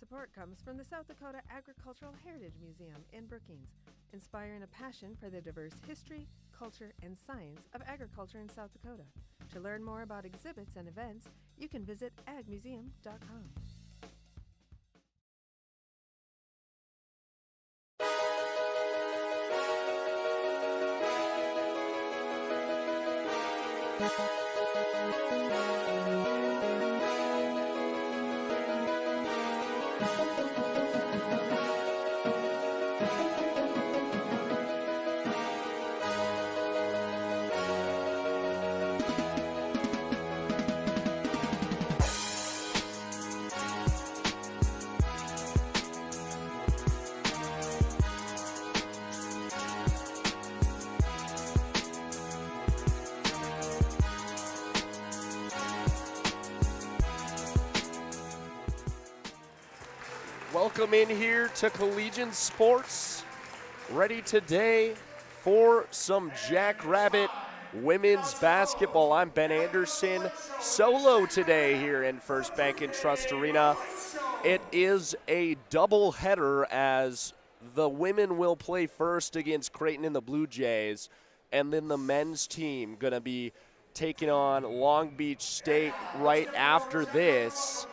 support comes from the South Dakota Agricultural Heritage Museum in Brookings, inspiring a passion for the diverse history, culture, and science of agriculture in South Dakota. To learn more about exhibits and events, you can visit agmuseum.com. Welcome in here to Collegiate Sports, ready today for some Jackrabbit women's basketball. I'm Ben Anderson, solo today here in First Bank and Trust Arena. It is a doubleheader as the women will play first against Creighton and the Bluejays, and then the men's team going to be taking on Long Beach State right after this.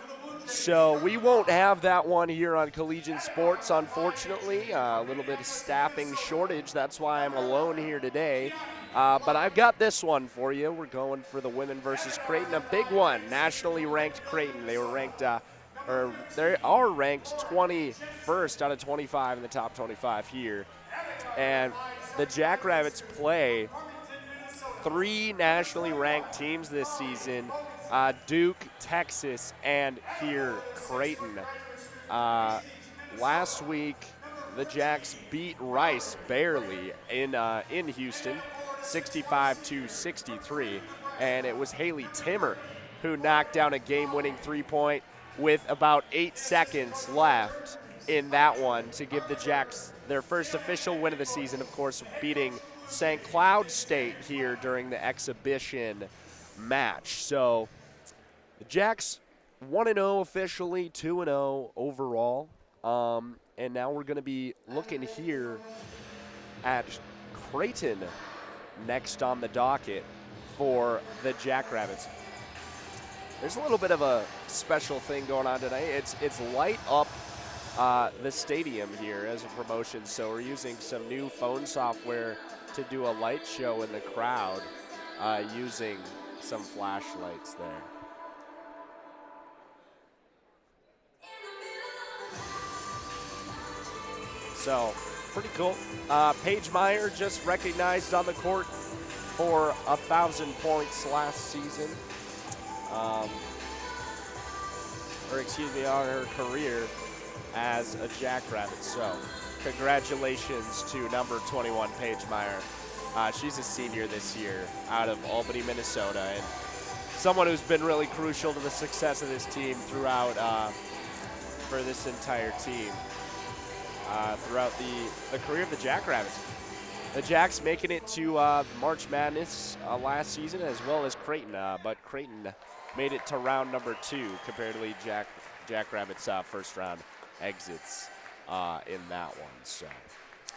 So we won't have that one here on Collegiate Sports, unfortunately. A little bit of staffing shortage. That's why I'm alone here today. But I've got this one for you. We're going for the women versus Creighton, a big one. Nationally ranked Creighton. They were ranked, they are ranked 21st out of 25 in the top 25 here. And the Jackrabbits play 3 nationally ranked teams this season. Duke, Texas, and here Creighton. Last week, the Jacks beat Rice barely in Houston, 65-63, and it was Haley Timmer who knocked down a game-winning three-point with about 8 seconds left in that one to give the Jacks their first official win of the season, of course, beating St. Cloud State here during the exhibition match. So the Jacks 1-0 officially, 2-0 overall. And now we're going to be looking here at Creighton next on the docket for the Jackrabbits. There's a little bit of a special thing going on tonight. It's light up the stadium here as a promotion. So we're using some new phone software to do a light show in the crowd using some flashlights there. So, pretty cool. Paige Meyer just recognized on the court for 1,000 points last season. On her career as a Jackrabbit. So, congratulations to number 21, Paige Meyer. She's a senior this year out of Albany, Minnesota, and someone who's been really crucial to the success of this team throughout, for this entire team. Throughout the career of the Jackrabbits. The Jacks making it to March Madness last season, as well as Creighton, but Creighton made it to round number 2 comparatively Jackrabbits' first round exits in that one. So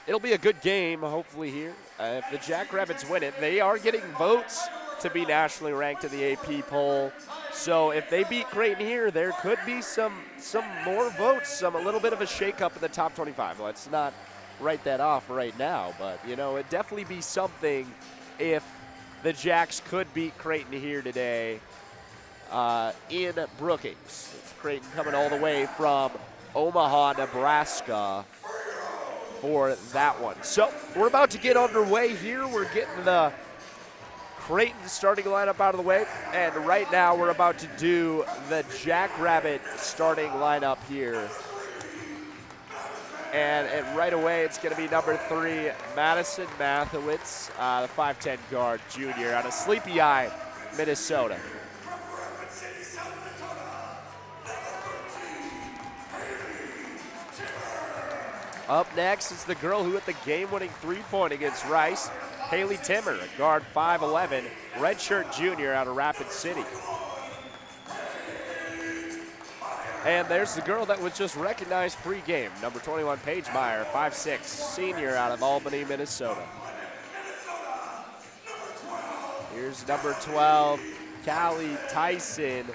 it'll be a good game, hopefully, here. If the Jackrabbits win it, they are getting votes to be nationally ranked in the AP poll. So if they beat Creighton here, there could be some more votes, a little bit of a shakeup in the top 25. Let's not write that off right now, but you know, it'd definitely be something if the Jacks could beat Creighton here today in Brookings. Creighton coming all the way from Omaha, Nebraska for that one. So we're about to get underway here. We're getting the Creighton starting lineup out of the way, and right now we're about to do the Jackrabbit starting lineup here. And right away it's going to be number 3, Madison Mathewitz, the 5'10" guard junior out of Sleepy Eye, Minnesota. Up next is the girl who hit the game-winning three-point against Rice, Haley Timmer, a guard 5'11", redshirt junior out of Rapid City. And there's the girl that was just recognized pregame, number 21, Paige Meyer, 5'6", senior out of Albany, Minnesota. Here's number 12, Callie Tyson.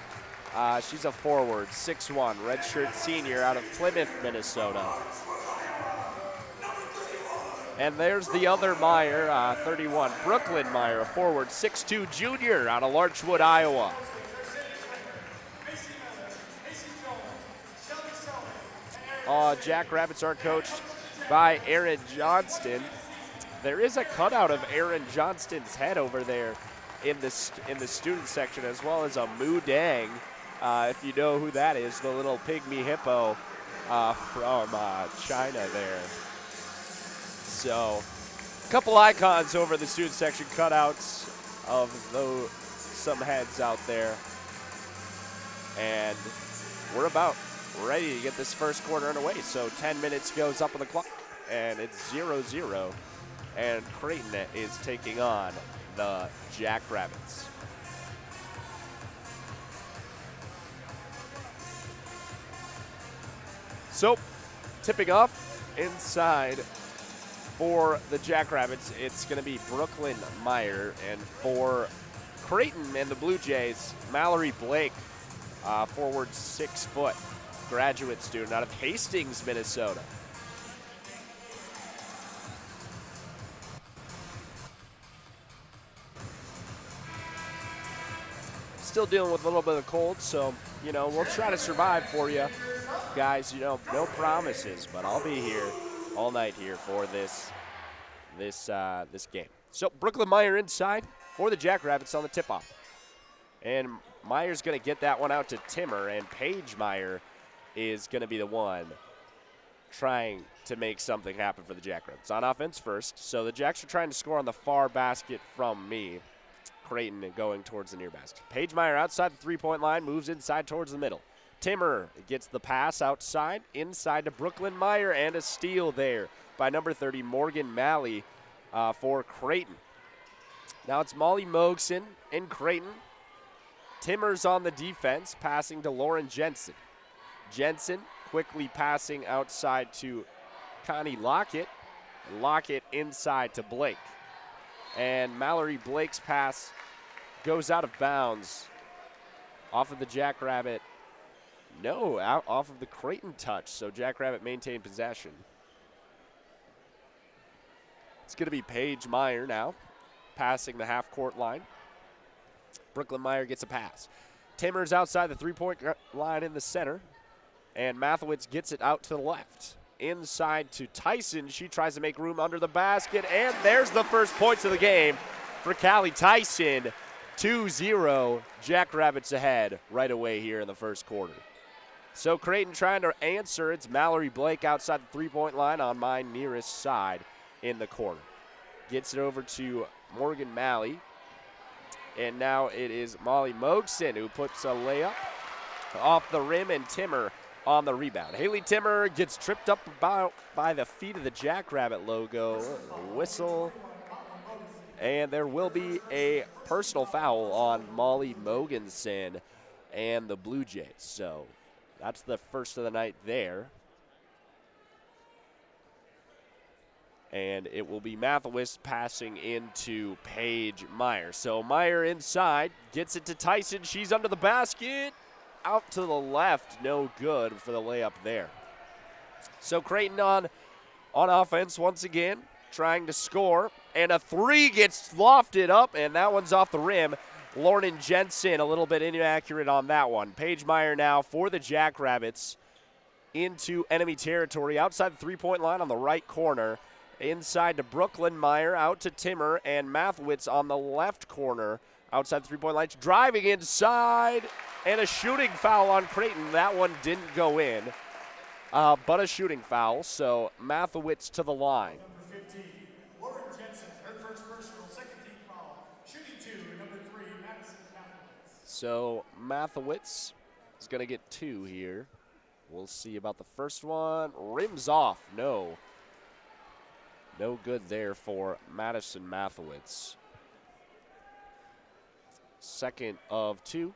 She's a forward, 6'1", redshirt senior out of Plymouth, Minnesota. And there's the other Meyer, 31, Brooklyn Meyer, a forward, 6'2", junior out of Larchwood, Iowa. Jackrabbits are coached by Aaron Johnston. There is a cutout of Aaron Johnston's head over there in the student section, as well as a Mu Dang, if you know who that is, the little pygmy hippo from China there. So, a couple icons over the student section, cutouts of some heads out there. And we're about ready to get this first quarter underway. So 10 minutes goes up on the clock, and it's 0-0. And Creighton is taking on the Jackrabbits. So, tipping off inside for the Jackrabbits, it's going to be Brooklyn Meyer. And for Creighton and the Bluejays, Mallory Blake, forward 6 foot, graduate student out of Hastings, Minnesota. Still dealing with a little bit of cold, so, we'll try to survive for you guys. No promises, but I'll be here all night here for this game. So Brooklyn Meyer inside for the Jackrabbits on the tip-off. And Meyer's going to get that one out to Timmer, and Paige Meyer is going to be the one trying to make something happen for the Jackrabbits. On offense first, so the Jacks are trying to score on the far basket from me. Creighton going towards the near basket. Paige Meyer outside the three-point line, moves inside towards the middle. Timmer gets the pass outside, inside to Brooklyn Meyer, and a steal there by number 30, Morgan Malley for Creighton. Now it's Molly Mogson in Creighton. Timmer's on the defense, passing to Lauren Jensen. Jensen quickly passing outside to Connie Lockett. Lockett inside to Blake. And Mallory Blake's pass goes out of bounds off of the Jackrabbit. No, out off of the Creighton touch, so Jackrabbit maintained possession. It's going to be Paige Meyer now, passing the half-court line. Brooklyn Meyer gets a pass. Timmer's outside the three-point line in the center, and Mathewitz gets it out to the left. Inside to Tyson. She tries to make room under the basket, and there's the first points of the game for Callie Tyson. 2-0, Jackrabbits ahead right away here in the first quarter. So Creighton trying to answer. It's Mallory Blake outside the three-point line on my nearest side in the corner. Gets it over to Morgan Malley. And now it is Molly Mogson who puts a layup off the rim, and Timmer on the rebound. Haley Timmer gets tripped up about by the feet of the Jackrabbit logo. Whistle. And there will be a personal foul on Molly Mogensen and the Blue Jays. So that's the first of the night there. And it will be Mathewitz passing into Paige Meyer. So Meyer inside, gets it to Tyson. She's under the basket. Out to the left, no good for the layup there. So Creighton on offense once again, trying to score. And a three gets lofted up, and that one's off the rim. Lauren Jensen a little bit inaccurate on that one. Paige Meyer now for the Jackrabbits into enemy territory. Outside the three-point line on the right corner. Inside to Brooklyn Meyer, out to Timmer, and Mathewitz on the left corner. Outside the three-point line, driving inside, and a shooting foul on Creighton. That one didn't go in, but a shooting foul, so Mathewitz to the line. Number 15, Lauren Jensen, her first personal, second team foul. Shooting 2, number 3, Madison Mathewitz. So Mathewitz is going to get 2 here. We'll see about the first one. Rims off, no. No good there for Madison Mathewitz. Second of 2.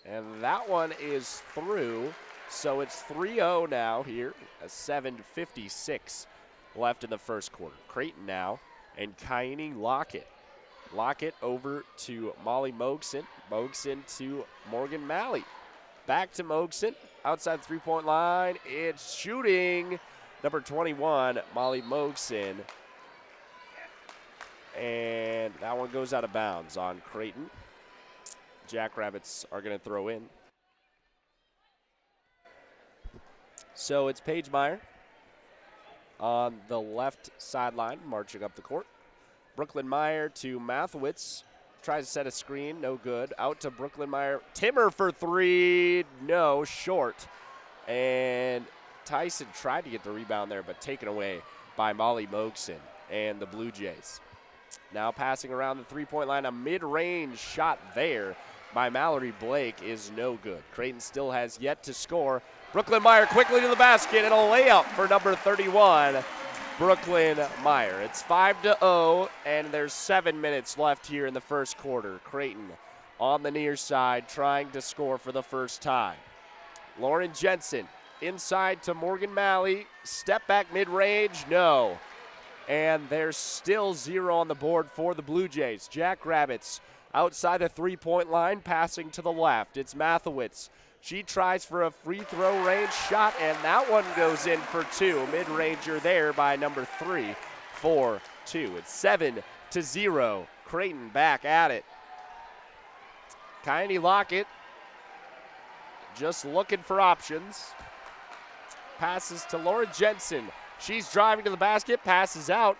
And that one is through. So it's 3-0 now here, a 7:56 left in the first quarter. Creighton now, and Kaini Lockett. Lockett over to Molly Mogson. Mogson to Morgan Malley. Back to Mogson, outside the three-point line. It's shooting. Number 21, Molly Mogson. And that one goes out of bounds on Creighton. Jackrabbits are going to throw in. So it's Paige Meyer on the left sideline, marching up the court. Brooklyn Meyer to Mathewitz. Tries to set a screen, no good. Out to Brooklyn Meyer. Timmer for three, no, short. And Tyson tried to get the rebound there, but taken away by Molly Mogson and the Blue Jays. Now passing around the three-point line, a mid-range shot there by Mallory Blake is no good. Creighton still has yet to score. Brooklyn Meyer quickly to the basket and a layup for number 31, Brooklyn Meyer. It's 5-0, and there's 7 minutes left here in the first quarter. Creighton on the near side trying to score for the first time. Lauren Jensen inside to Morgan Malley. Step back mid-range, no. And there's still 0 on the board for the Blue Jays. Jackrabbits outside the three-point line, passing to the left. It's Mathewitz. She tries for a free throw range shot, and that one goes in for 2. Mid-ranger there by number 3 for 2. It's 7-0. Creighton back at it. Kaini Lockett just looking for options. Passes to Laura Jensen. She's driving to the basket, passes out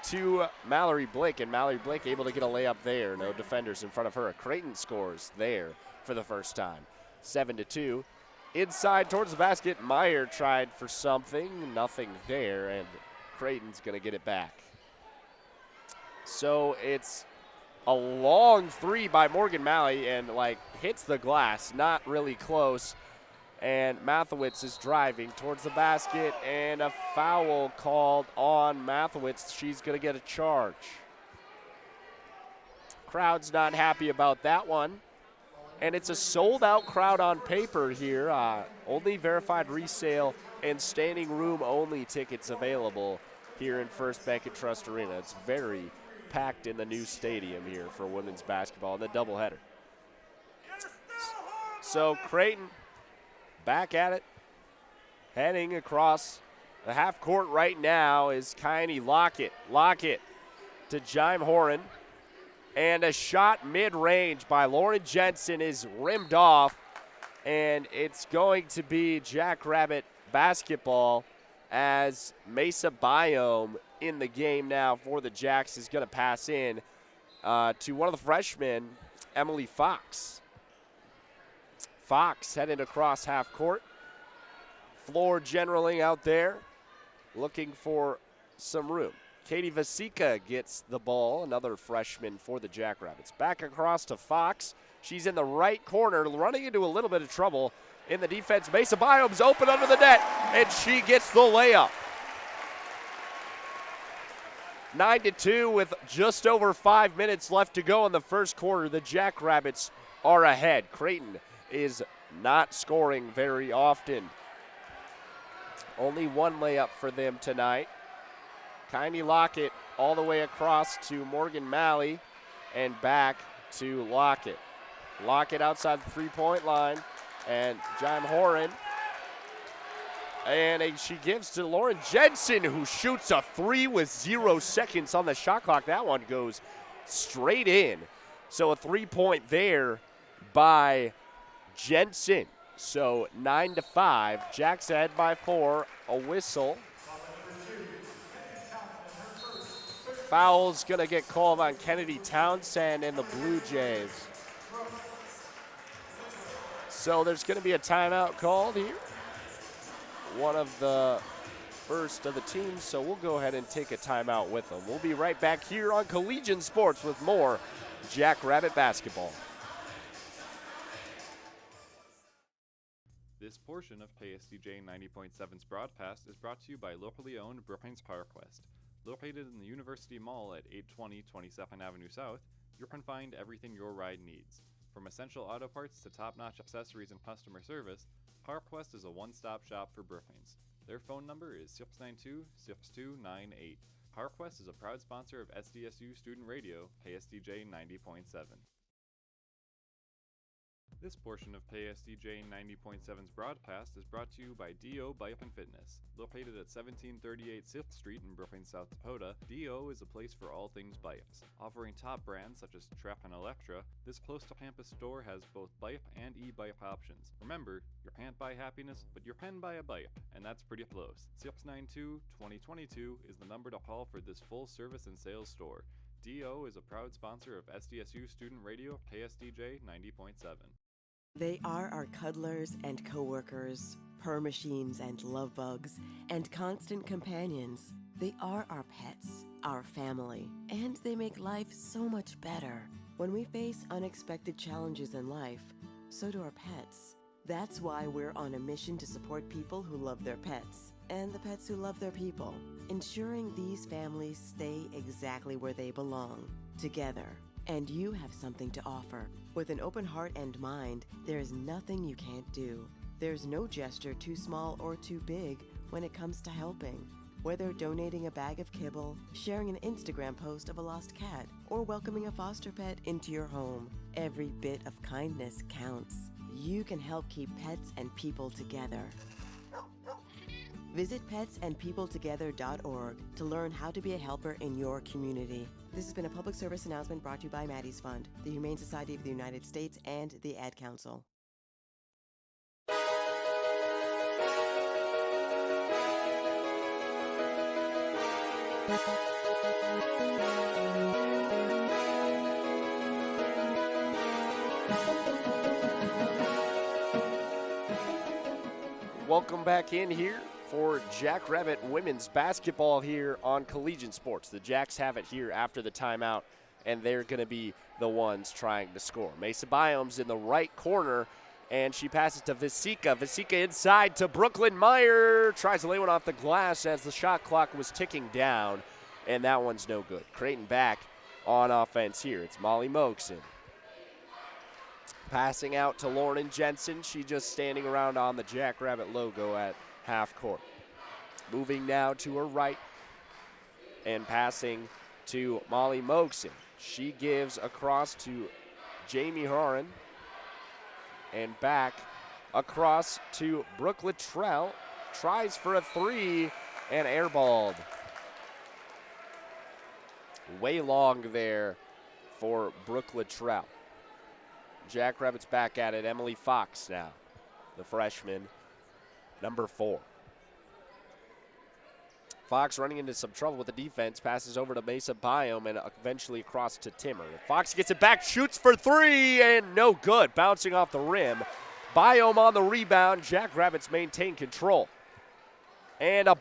to Mallory Blake, and Mallory Blake able to get a layup there. No defenders in front of her. Creighton scores there for the first time. 7-2. Inside towards the basket, Meyer tried for something, nothing there, and Creighton's going to get it back. So it's a long three by Morgan Malley and hits the glass, not really close. And Mathewitz is driving towards the basket, and a foul called on Mathewitz. She's going to get a charge. Crowd's not happy about that one. And it's a sold-out crowd on paper here. Only verified resale and standing room only tickets available here in First Bank and Trust Arena. It's very packed in the new stadium here for women's basketball in the doubleheader. So Creighton back at it, heading across the half court right now is Kaini Lockett. Lockett to Jime Horan. And a shot mid-range by Lauren Jensen is rimmed off. And it's going to be Jackrabbit basketball as Mesa Biome in the game now for the Jacks is going to pass in to one of the freshmen, Emily Fox. Fox headed across half court. Floor generaling out there, looking for some room. Katie Vasika gets the ball, another freshman for the Jackrabbits. Back across to Fox. She's in the right corner, running into a little bit of trouble in the defense. Mesa Biome's open under the net, and she gets the layup. 9-2 with just over 5 minutes left to go in the first quarter. The Jackrabbits are ahead. Creighton is not scoring very often. Only one layup for them tonight. Kaini Lockett all the way across to Morgan Malley and back to Lockett. Lockett outside the three-point line, and Jime Horan. And she gives to Lauren Jensen, who shoots a 3 with 0 seconds on the shot clock. That one goes straight in. So a 3-point there by Jensen. So 9-5. Jacks ahead by 4. A whistle. Foul's going to get called on Kennedy Townsend and the Blue Jays. So there's going to be a timeout called here. One of the first of the teams, so we'll go ahead and take a timeout with them. We'll be right back here on Collegiate Sports with more Jackrabbit basketball. This portion of KSDJ 90.7's broadcast is brought to you by locally owned Brookings Park West. Located in the University Mall at 820 22nd Avenue South, you can find everything your ride needs. From essential auto parts to top-notch accessories and customer service, PowerQuest is a one-stop shop for Brookings. Their phone number is 692-6298. PowerQuest is a proud sponsor of SDSU Student Radio, KSDJ 90.7. This portion of KSDJ 90.7's broadcast is brought to you by D.O. Bike and Fitness. Located at 1738 6th Street in Brookings, South Dakota, D.O. is a place for all things bikes. Offering top brands such as Trek and Electra, this close-to-campus store has both bike and e-bike options. Remember, you can't buy happiness, but you can buy a bike, and that's pretty close. 692-2022 is the number to call for this full-service and sales store. D.O. is a proud sponsor of SDSU Student Radio, KSDJ 90.7. They are our cuddlers and coworkers, purr machines and love bugs, and constant companions. They are our pets, our family, and they make life so much better. When we face unexpected challenges in life, so do our pets. That's why we're on a mission to support people who love their pets, and the pets who love their people, ensuring these families stay exactly where they belong, together. And you have something to offer. With an open heart and mind, there is nothing you can't do. There's no gesture too small or too big when it comes to helping. Whether donating a bag of kibble, sharing an Instagram post of a lost cat, or welcoming a foster pet into your home, every bit of kindness counts. You can help keep pets and people together. Visit petsandpeopletogether.org to learn how to be a helper in your community. This has been a public service announcement brought to you by Maddie's Fund, the Humane Society of the United States, and the Ad Council. Welcome back in here for Jackrabbit women's basketball here on Collegiate Sports. The Jacks have it here after the timeout, and they're going to be the ones trying to score. Mesa Biomes in the right corner, and she passes to Vasika. Vasika inside to Brooklyn Meyer. Tries to lay one off the glass as the shot clock was ticking down, and that one's no good. Creighton back on offense here. It's Molly Moakson. Passing out to Lauren Jensen. She just standing around on the Jackrabbit logo at half court. Moving now to her right and passing to Molly Moakson. She gives across to Jamie Horan and back across to Brooke Luttrell. Tries for a three and airballed. Way long there for Brooke Luttrell. Jackrabbits back at it. Emily Fox now, the freshman, number 4. Fox running into some trouble with the defense, passes over to Mesa Biome and eventually across to Timmer. Fox gets it back, shoots for three, and no good, bouncing off the rim. Biome on the rebound. Jackrabbits maintain control. And a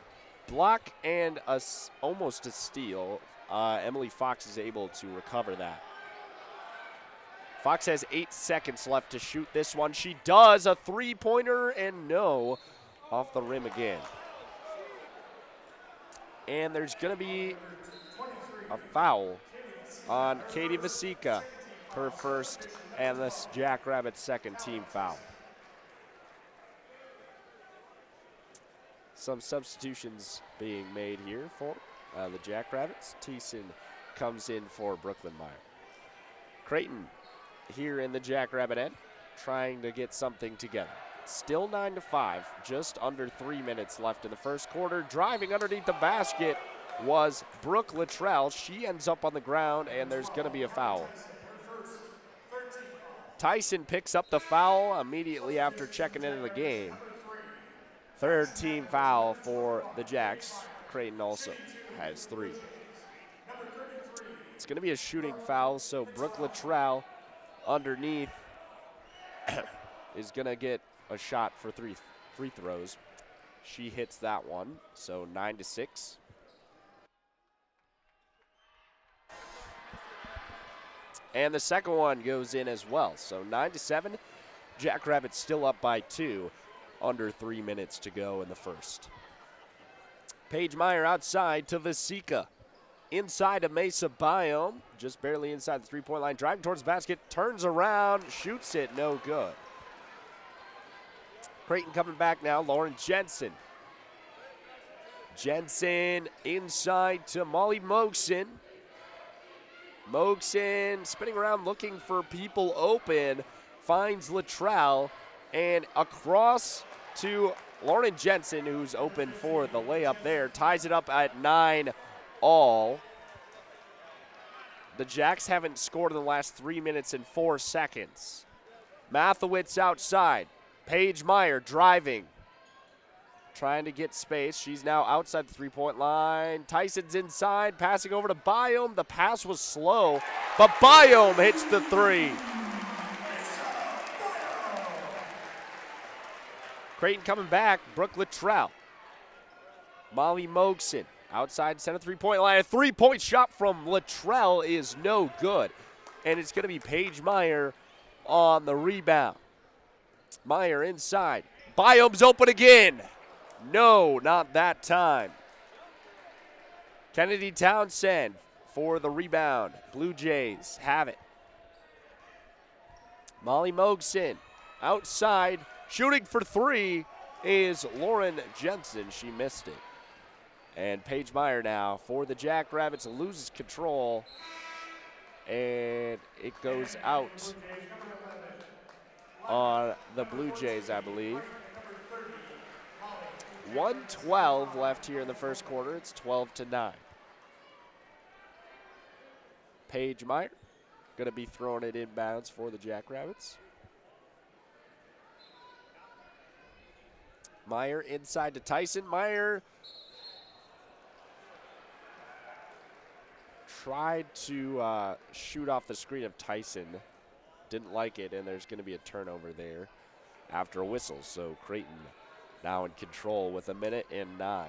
block and almost a steal. Emily Fox is able to recover that. Fox has 8 seconds left to shoot this one. She does, a three-pointer, and no, off the rim again. And there's going to be a foul on Katie Vasika, her first, and this Jackrabbit second team foul. Some substitutions being made here for the Jackrabbits. Thiessen comes in for Brooklyn Meyer. Creighton here in the Jackrabbit end, trying to get something together. Still 9-5, just under 3 minutes left in the first quarter. Driving underneath the basket was Brooke Luttrell. She ends up on the ground, and there's going to be a foul. Tyson picks up the foul immediately after checking into the game. Third team foul for the Jacks. Creighton also has 3. It's going to be a shooting foul, so Brooke Luttrell underneath is going to get a shot for 3 free throws. She hits that one, so 9-6. And the second one goes in as well, so 9-7. Jackrabbits still up by 2, under 3 minutes to go in the first. Paige Meyer outside to Vasika. inside of Mesa Biome, just barely inside the three-point line, driving towards the basket, turns around, shoots it, no good. Creighton coming back now, Lauren Jensen. Jensen inside to Molly Mogson. Mogson spinning around looking for people open, finds Luttrell, and across to Lauren Jensen, who's open for the layup there, ties it up at 9-all. The Jacks haven't scored in the last 3 minutes and 4 seconds. Mathewitz outside. Paige Meyer driving. Trying to get space. She's now outside the three-point line. Tyson's inside, passing over to Biome. The pass was slow, but Biome hits the three. Creighton coming back. Brooke Luttrell. Molly Mogson outside center three-point line. A three-point shot from Luttrell is no good. And it's going to be Paige Meyer on the rebound. Meyer inside. Biome's open again. No, not that time. Kennedy Townsend for the rebound. Blue Jays have it. Molly Mogson outside. Shooting for three is Lauren Jensen. She missed it. And Paige Meyer now for the Jackrabbits loses control. And it goes out on the Blue Jays, I believe. 1:12 left here in the first quarter. It's 12-9. Paige Meyer going to be throwing it inbounds for the Jackrabbits. Meyer inside to Tyson. Meyer tried to shoot off the screen of Tyson. Didn't like it, and there's going to be a turnover there after a whistle. So Creighton now in control with 1:09.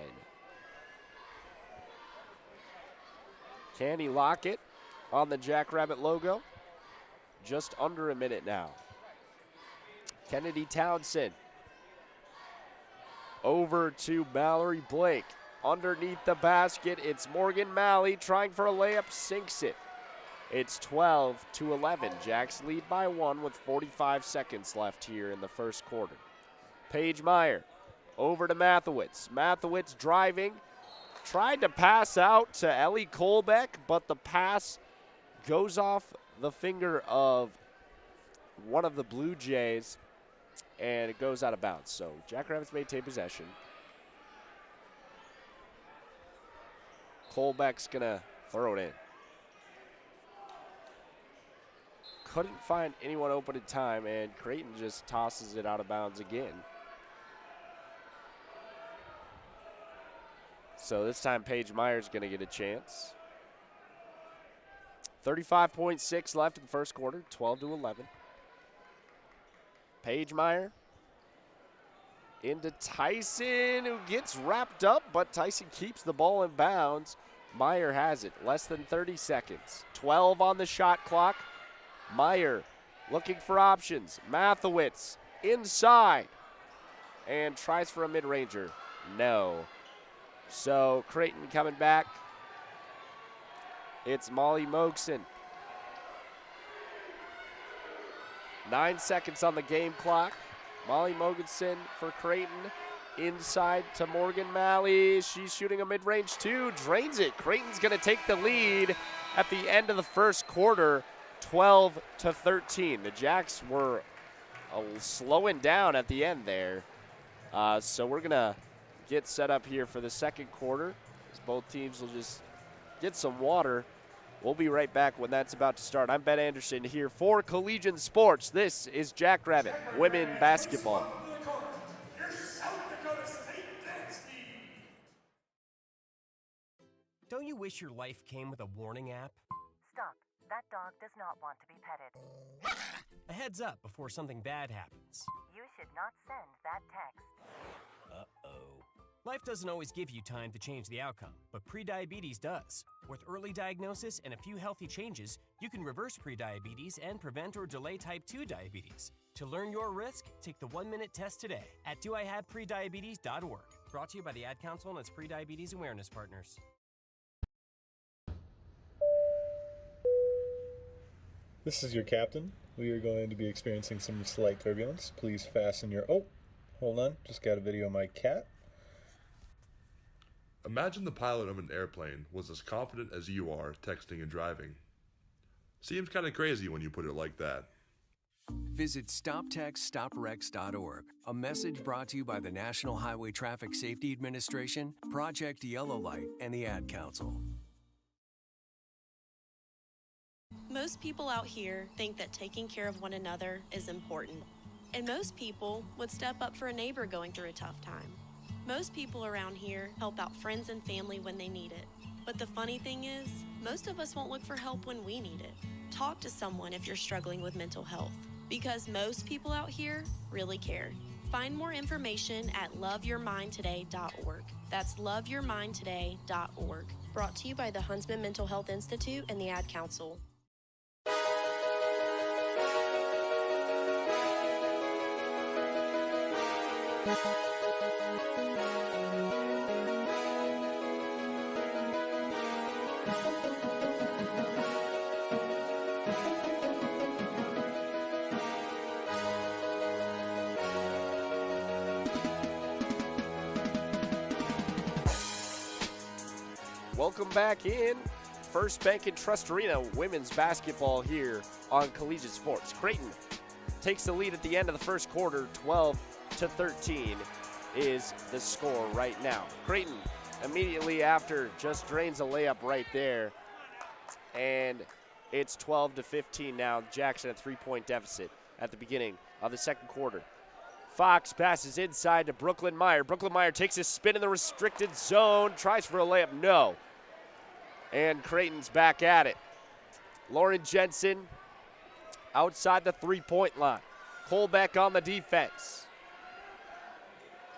Candy Lockett on the Jackrabbit logo. Just under a minute now. Kennedy Townsend. Over to Mallory Blake. Underneath the basket, it's Morgan Malley trying for a layup, sinks it. It's 12-11. Jacks lead by 1 with 45 seconds left here in the first quarter. Paige Meyer over to Mathewitz. Mathewitz driving. Tried to pass out to Ellie Kolbeck, but the pass goes off the finger of one of the Blue Jays, and it goes out of bounds. So Jackrabbits maintain possession. Kolbeck's going to throw it in. Couldn't find anyone open in time, and Creighton just tosses it out of bounds again. So this time Paige Meyer's going to get a chance. 35.6 left in the first quarter, 12-11. Paige Meyer into Tyson, who gets wrapped up, but Tyson keeps the ball in bounds. Meyer has it, less than 30 seconds. 12 on the shot clock. Meyer looking for options. Mathewitz inside and tries for a mid-ranger. No. So Creighton coming back. It's Molly Mogson. 9 seconds on the game clock. Molly Mogson for Creighton. Inside to Morgan Malley. She's shooting a mid-range two. Drains it. Creighton's going to take the lead at the end of the first quarter. 12-13. The Jacks were slowing down at the end there. So we're going to get set up here for the second quarter, as both teams will just get some water. We'll be right back when that's about to start. I'm Ben Anderson here for Collegiate Sports. This is Jackrabbit Women Basketball. Don't you wish your life came with a warning app? Stop. That dog does not want to be petted. A heads up before something bad happens. You should not send that text. Uh-oh. Life doesn't always give you time to change the outcome, but prediabetes does. With early diagnosis and a few healthy changes, you can reverse prediabetes and prevent or delay type 2 diabetes. To learn your risk, take the 1-minute test today at doihaveprediabetes.org. Brought to you by the Ad Council and its prediabetes awareness partners. This is your captain. We are going to be experiencing some slight turbulence. Please fasten your... Oh, hold on. Just got a video of my cat. Imagine the pilot of an airplane was as confident as you are texting and driving. Seems kind of crazy when you put it like that. Visit StopTextsStopWrecks.org. A message brought to you by the National Highway Traffic Safety Administration, Project Yellow Light, and the Ad Council. Most people out here think that taking care of one another is important. And most people would step up for a neighbor going through a tough time. Most people around here help out friends and family when they need it. But the funny thing is, most of us won't look for help when we need it. Talk to someone if you're struggling with mental health, because most people out here really care. Find more information at loveyourmindtoday.org. That's loveyourmindtoday.org. Brought to you by the Huntsman Mental Health Institute and the Ad Council. Welcome back in. First Bank and Trust Arena women's basketball here on Collegiate Sports. Creighton takes the lead at the end of the first quarter. 12-13 is the score right now. Creighton immediately after just drains a layup right there, and it's 12-15 now. Jackson a 3-point deficit at the beginning of the second quarter. Fox passes inside to Brooklyn Meyer. Brooklyn Meyer takes a spin in the restricted zone, tries for a layup, no. And Creighton's back at it. Lauren Jensen outside the three-point line. Colbeck on the defense.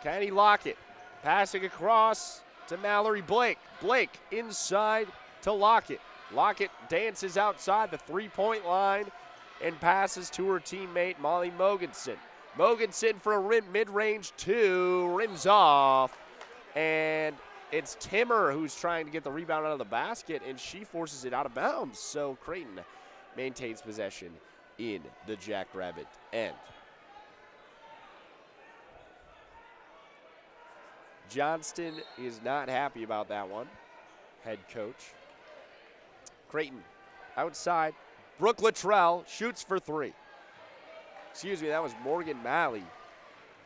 Can he lock it? Passing across to Mallory Blake. Blake inside to Lockett. Lockett dances outside the three-point line and passes to her teammate Molly Mogensen. Mogensen for a mid-range two, rims off, and it's Timmer who's trying to get the rebound out of the basket, and she forces it out of bounds. So Creighton maintains possession in the Jackrabbit end. Johnston is not happy about that one, head coach. Creighton outside. Brooke Luttrell shoots for three. Excuse me, that was Morgan Malley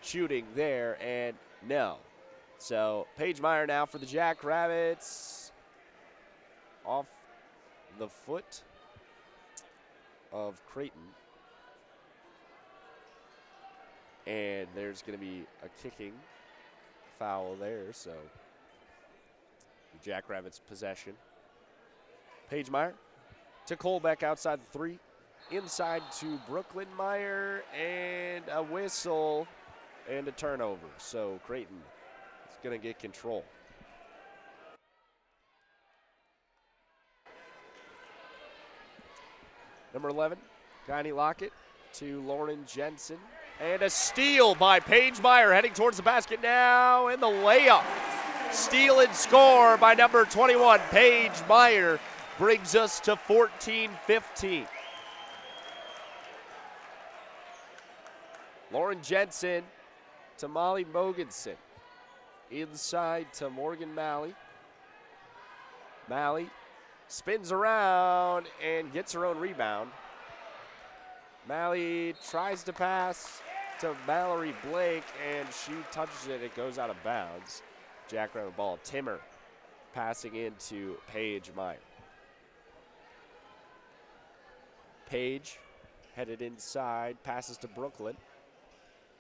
shooting there, and no. So Paige Meyer now for the Jackrabbits. Off the foot of Creighton. And there's going to be a kicking foul there, so the Jackrabbits possession. Paige Meyer to Colbeck outside the three. Inside to Brooklyn Meyer, and a whistle and a turnover. So Creighton is going to get control. Number 11, Connie Lockett to Lauren Jensen. And a steal by Paige Meyer heading towards the basket now, and the layup. Steal and score by number 21, Paige Meyer, brings us to 14-15. Lauren Jensen to Molly Mogensen. Inside to Morgan Malley. Malley spins around and gets her own rebound. Malley tries to pass to Mallory Blake, and she touches it. It goes out of bounds. Jackrabbit ball. Timmer passing into Paige Meyer. Paige headed inside, passes to Brooklyn.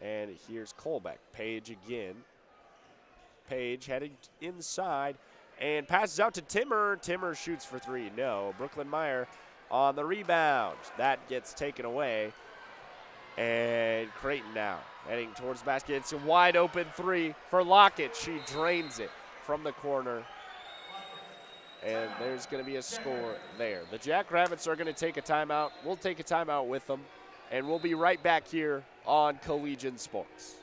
And here's Colbeck. Paige again. Paige heading inside and passes out to Timmer. Timmer shoots for three. No. Brooklyn Meyer on the rebound. That gets taken away. And Creighton now heading towards the basket. It's a wide open three for Lockett. She drains it from the corner. And there's going to be a score there. The Jackrabbits are going to take a timeout. We'll take a timeout with them. And we'll be right back here on Collegiate Sports.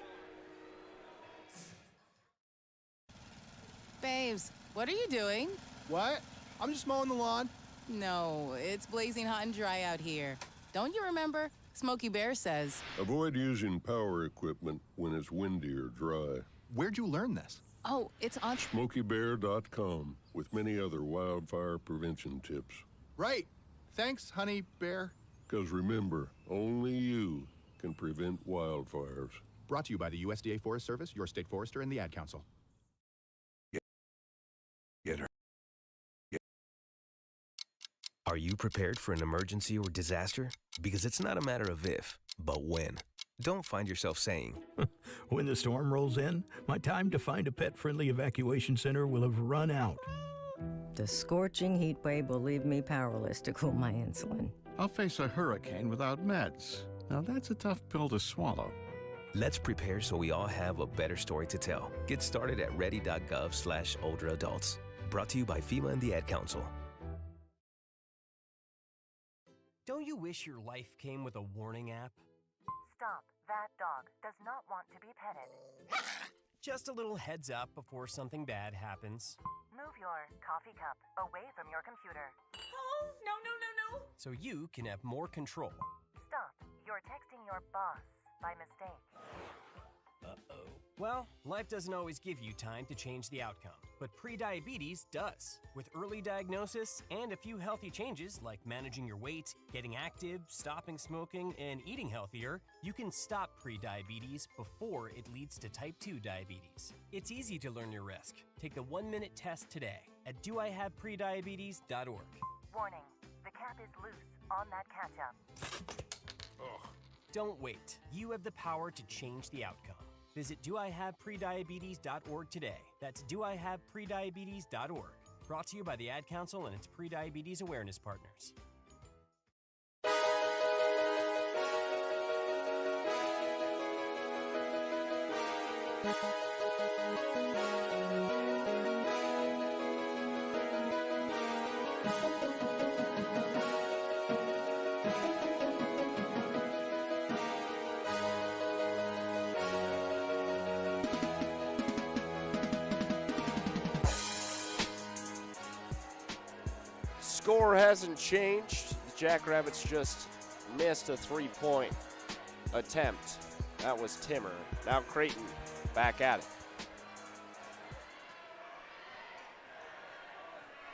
Babes, what are you doing? What? I'm just mowing the lawn. No, it's blazing hot and dry out here. Don't you remember? Smokey Bear says. Avoid using power equipment when it's windy or dry. Where'd you learn this? Oh, it's on SmokeyBear.com with many other wildfire prevention tips. Right. Thanks, Honey Bear. Because remember, only you can prevent wildfires. Brought to you by the USDA Forest Service, your state forester, and the Ad Council. Get her. Are you prepared for an emergency or disaster? Because it's not a matter of if, but when. Don't find yourself saying, when the storm rolls in, my time to find a pet-friendly evacuation center will have run out. The scorching heat wave will leave me powerless to cool my insulin. I'll face a hurricane without meds. Now that's a tough pill to swallow. Let's prepare so we all have a better story to tell. Get started at ready.gov/older adults. Brought to you by FEMA and the Ad Council. Don't you wish your life came with a warning app? Stop. That dog does not want to be petted. Just a little heads up before something bad happens. Move your coffee cup away from your computer. Oh, no. So you can have more control. Stop. You're texting your boss by mistake. Uh-oh. Well, life doesn't always give you time to change the outcome, but prediabetes does. With early diagnosis and a few healthy changes like managing your weight, getting active, stopping smoking, and eating healthier, you can stop prediabetes before it leads to type 2 diabetes. It's easy to learn your risk. Take the 1-minute test today at doihaveprediabetes.org. Warning. The cap is loose on that ketchup. Don't wait. You have the power to change the outcome. Visit doihaveprediabetes.org today. That's doihaveprediabetes.org. Brought to you by the Ad Council and its prediabetes awareness partners. Score hasn't changed. The Jackrabbits just missed a 3-point attempt. That was Timmer. Now Creighton back at it.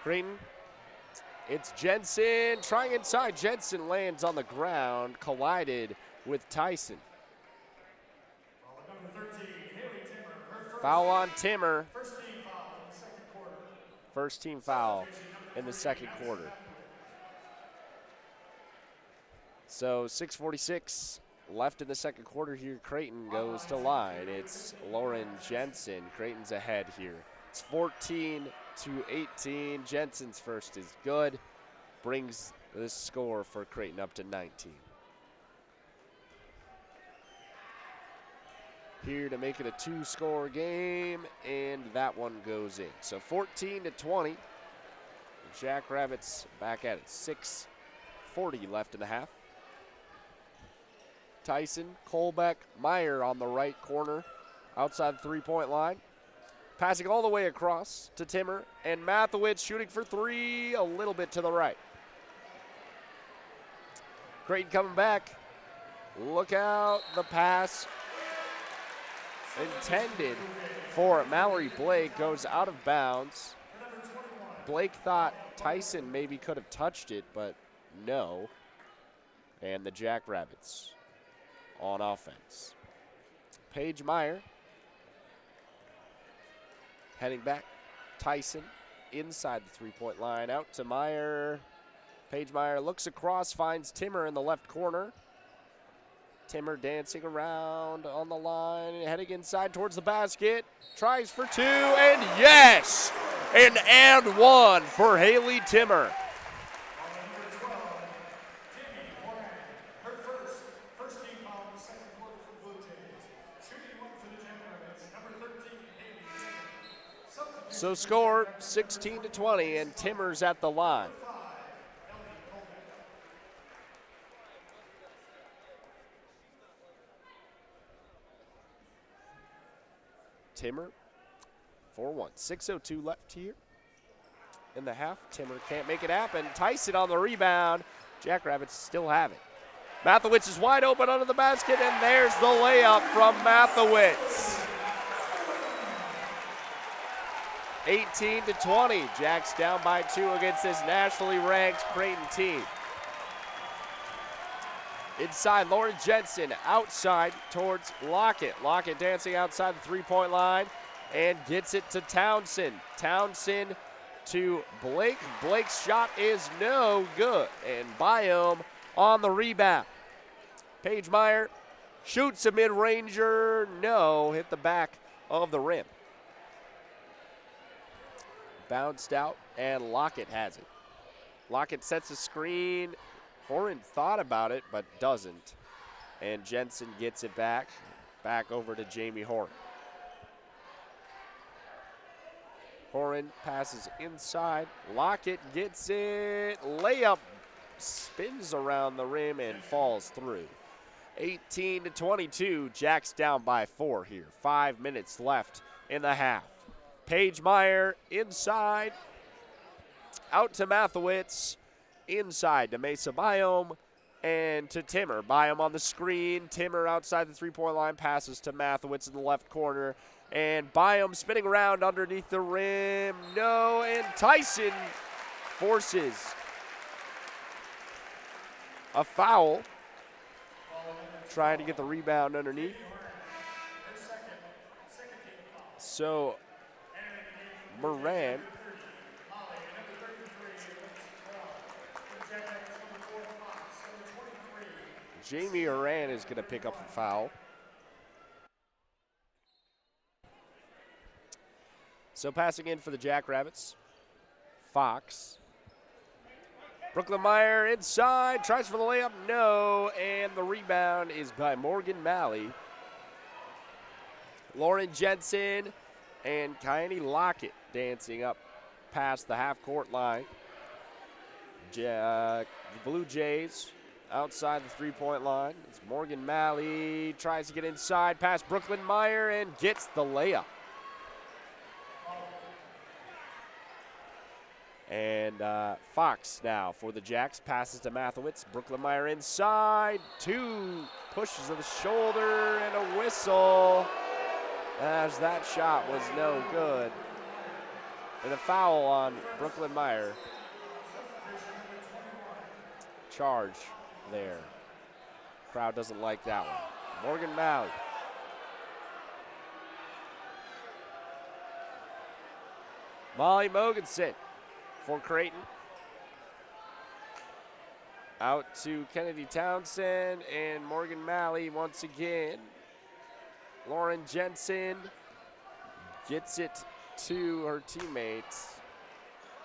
Creighton, it's Jensen trying inside. Jensen lands on the ground, collided with Tyson. Foul on Timmer. First team foul in the second quarter. So 6:46 left in the second quarter here. Creighton goes to line. It's Lauren Jensen. Creighton's ahead here. It's 14-18. Jensen's first is good. Brings this score for Creighton up to 19. Here to make it a 2-score game, and that one goes in. So 14-20. The Jackrabbits back at it. 6:40 left in the half. Tyson, Colbeck, Meyer on the right corner, outside the three-point line. Passing all the way across to Timmer, and Mathewitz shooting for three, a little bit to the right. Creighton coming back. Look out, the pass intended for Mallory Blake goes out of bounds. Blake thought Tyson maybe could have touched it, but no. And the Jackrabbits on offense. Paige Meyer heading back. Tyson inside the three-point line. Out to Meyer. Paige Meyer looks across, finds Timmer in the left corner. Timmer dancing around on the line, heading inside towards the basket. Tries for two, and yes! An and one for Haley Timmer. Her first team foul in the second quarter for Bluejays. Shooting one for the Jackrabbits, number 13, Haley Timmer. So score 16-20, and Timmer's at the line. Timmer, 4-1. 6:02 left here in the half. Timmer can't make it happen. Tyson on the rebound. Jackrabbits still have it. Mathewitz is wide open under the basket, and there's the layup from Mathewitz. 18-20. Jacks down by 2 against this nationally ranked Creighton team. Inside, Lauren Jensen, outside towards Lockett. Lockett dancing outside the three-point line and gets it to Townsend. Townsend to Blake. Blake's shot is no good, and Byam on the rebound. Paige Meyer shoots a mid-ranger. No, hit the back of the rim. Bounced out, and Lockett has it. Lockett sets a screen. Horan thought about it, but doesn't. And Jensen gets it back over to Jamie Horan. Horan passes inside. Lockett gets it. Layup spins around the rim and falls through. 18-22. Jacks down by 4 here. 5 minutes left in the half. Paige Meyer inside. Out to Mathewitz. Inside to Mesa Byam and to Timmer. Byam on the screen. Timmer outside the three-point line. Passes to Mathewitz in the left corner. And Byam spinning around underneath the rim. No, and Tyson forces a foul. Trying to get the rebound underneath. So Moran Jamie Moran is going to pick up the foul. So passing in for the Jackrabbits. Fox. Brooklyn Meyer inside, tries for the layup, no, and the rebound is by Morgan Malley. Lauren Jensen and Kyanie Lockett dancing up past the half-court line. The Blue Jays outside the three-point line. It's Morgan Malley, tries to get inside past Brooklyn Meyer and gets the layup. And Fox now for the Jacks, passes to Mathewitz. Brooklyn Meyer inside, 2 pushes of the shoulder and a whistle, as that shot was no good. And a foul on Brooklyn Meyer. Charge there. Crowd doesn't like that one. Morgan Malley. Molly Mogensen for Creighton. Out to Kennedy Townsend and Morgan Malley once again. Lauren Jensen gets it to her teammates.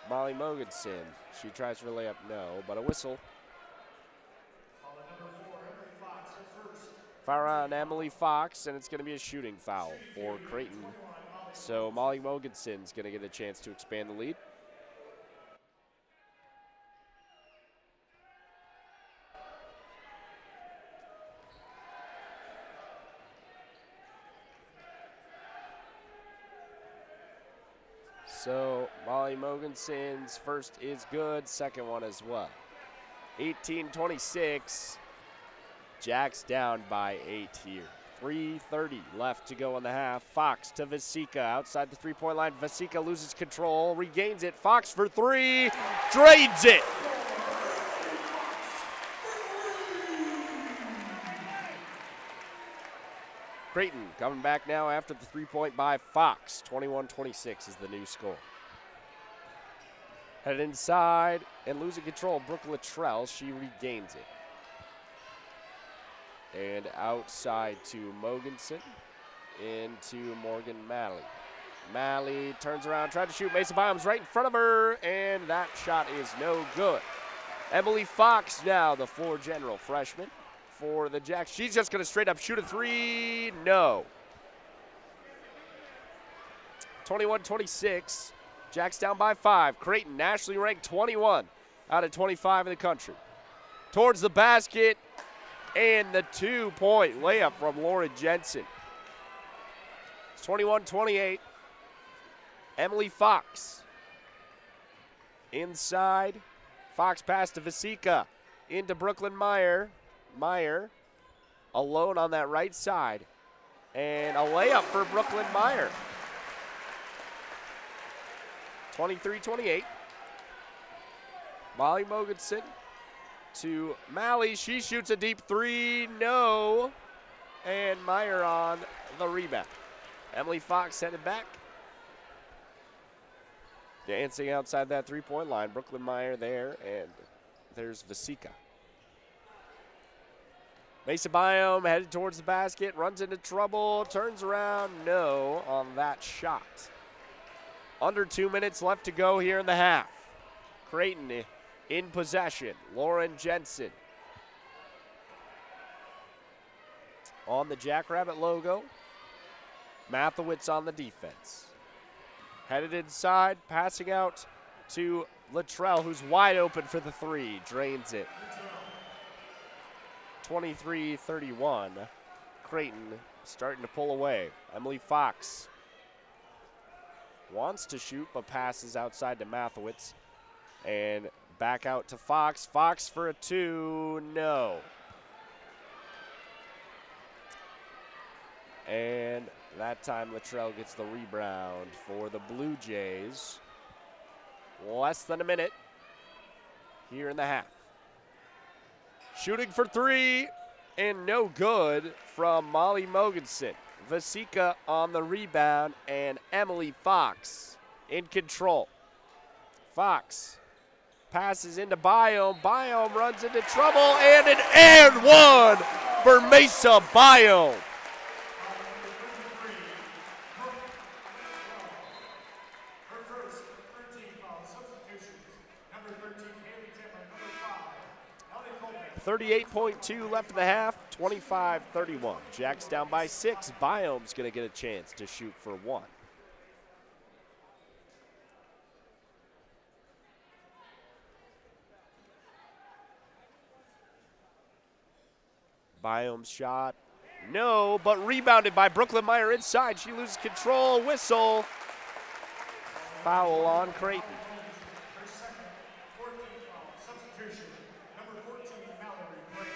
Molly Mogensen. She tries for a layup, no, but a whistle. Foul on Emily Fox, and it's going to be a shooting foul for Creighton. So Molly Mogensen's going to get a chance to expand the lead. So Molly Mogensen's first is good, second one as well. 18-26. Jacks down by 8 here. 3:30 left to go in the half. Fox to Vasika outside the three-point line. Vasika loses control, regains it. Fox for 3, drains it. Creighton coming back now after the three-point by Fox. 21-26 is the new score. Headed inside and losing control. Brooke Luttrell, she regains it. And outside to Mogensen, into Morgan Malley. Malley turns around, tried to shoot. Mason Byam's right in front of her, and that shot is no good. Emily Fox now, the floor general freshman for the Jacks. She's just going to straight up shoot a 3. No. 21-26. Jacks down by 5. Creighton, nationally ranked 21 out of 25 in the country. Towards the basket. And the 2-point layup from Lauren Jensen. It's 21-28. Emily Fox. inside. Fox pass to Vasika. Into Brooklyn Meyer. Meyer alone on that right side. And a layup for Brooklyn Meyer. 23-28. Molly Mogensen to Malley. She shoots a deep three. No. And Meyer on the rebound. Emily Fox headed back. Dancing outside that three-point line. Brooklyn Meyer there, and there's Vasika. Mesa Biome headed towards the basket, runs into trouble, turns around, no on that shot. Under 2 minutes left to go here in the half. Creighton in possession. Lauren Jensen on the Jackrabbit logo. Mathewitz on the defense. Headed inside, passing out to Luttrell, who's wide open for the three. Drains it. 23-31. Creighton starting to pull away. Emily Fox wants to shoot, but passes outside to Mathewitz. And back out to Fox. Fox for a two, no. And that time Luttrell gets the rebound for the Blue Jays. Less than a minute here in the half. Shooting for three, and no good from Molly Mogensen. Vasika on the rebound, and Emily Fox in control. Fox passes into Biome. Biome runs into trouble, and an and one for Mesa Biome. Her first 13 foul substitutions. Number 13, Haley Timmer. Number 5, Ellie Coleman. 38.2 left in the half, 25-31. Jack's down by 6. Biome's going to get a chance to shoot for one. Biome's shot, no, but rebounded by Brooklyn Meyer inside. She loses control, whistle. Foul on Creighton. Her second 14 foul substitution. Number 14, Mallory Blake.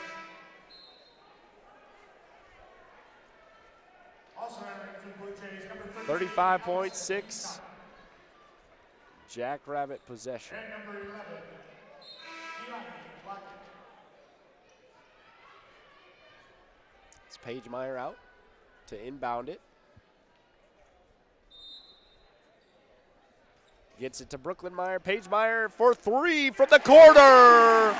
Also entering for the Blue Jays, number 35.6. Jackrabbit possession. And number 11, Keanu Blackett. It's Paige Meyer out to inbound it. Gets it to Brooklyn Meyer. Paige Meyer for three from the corner.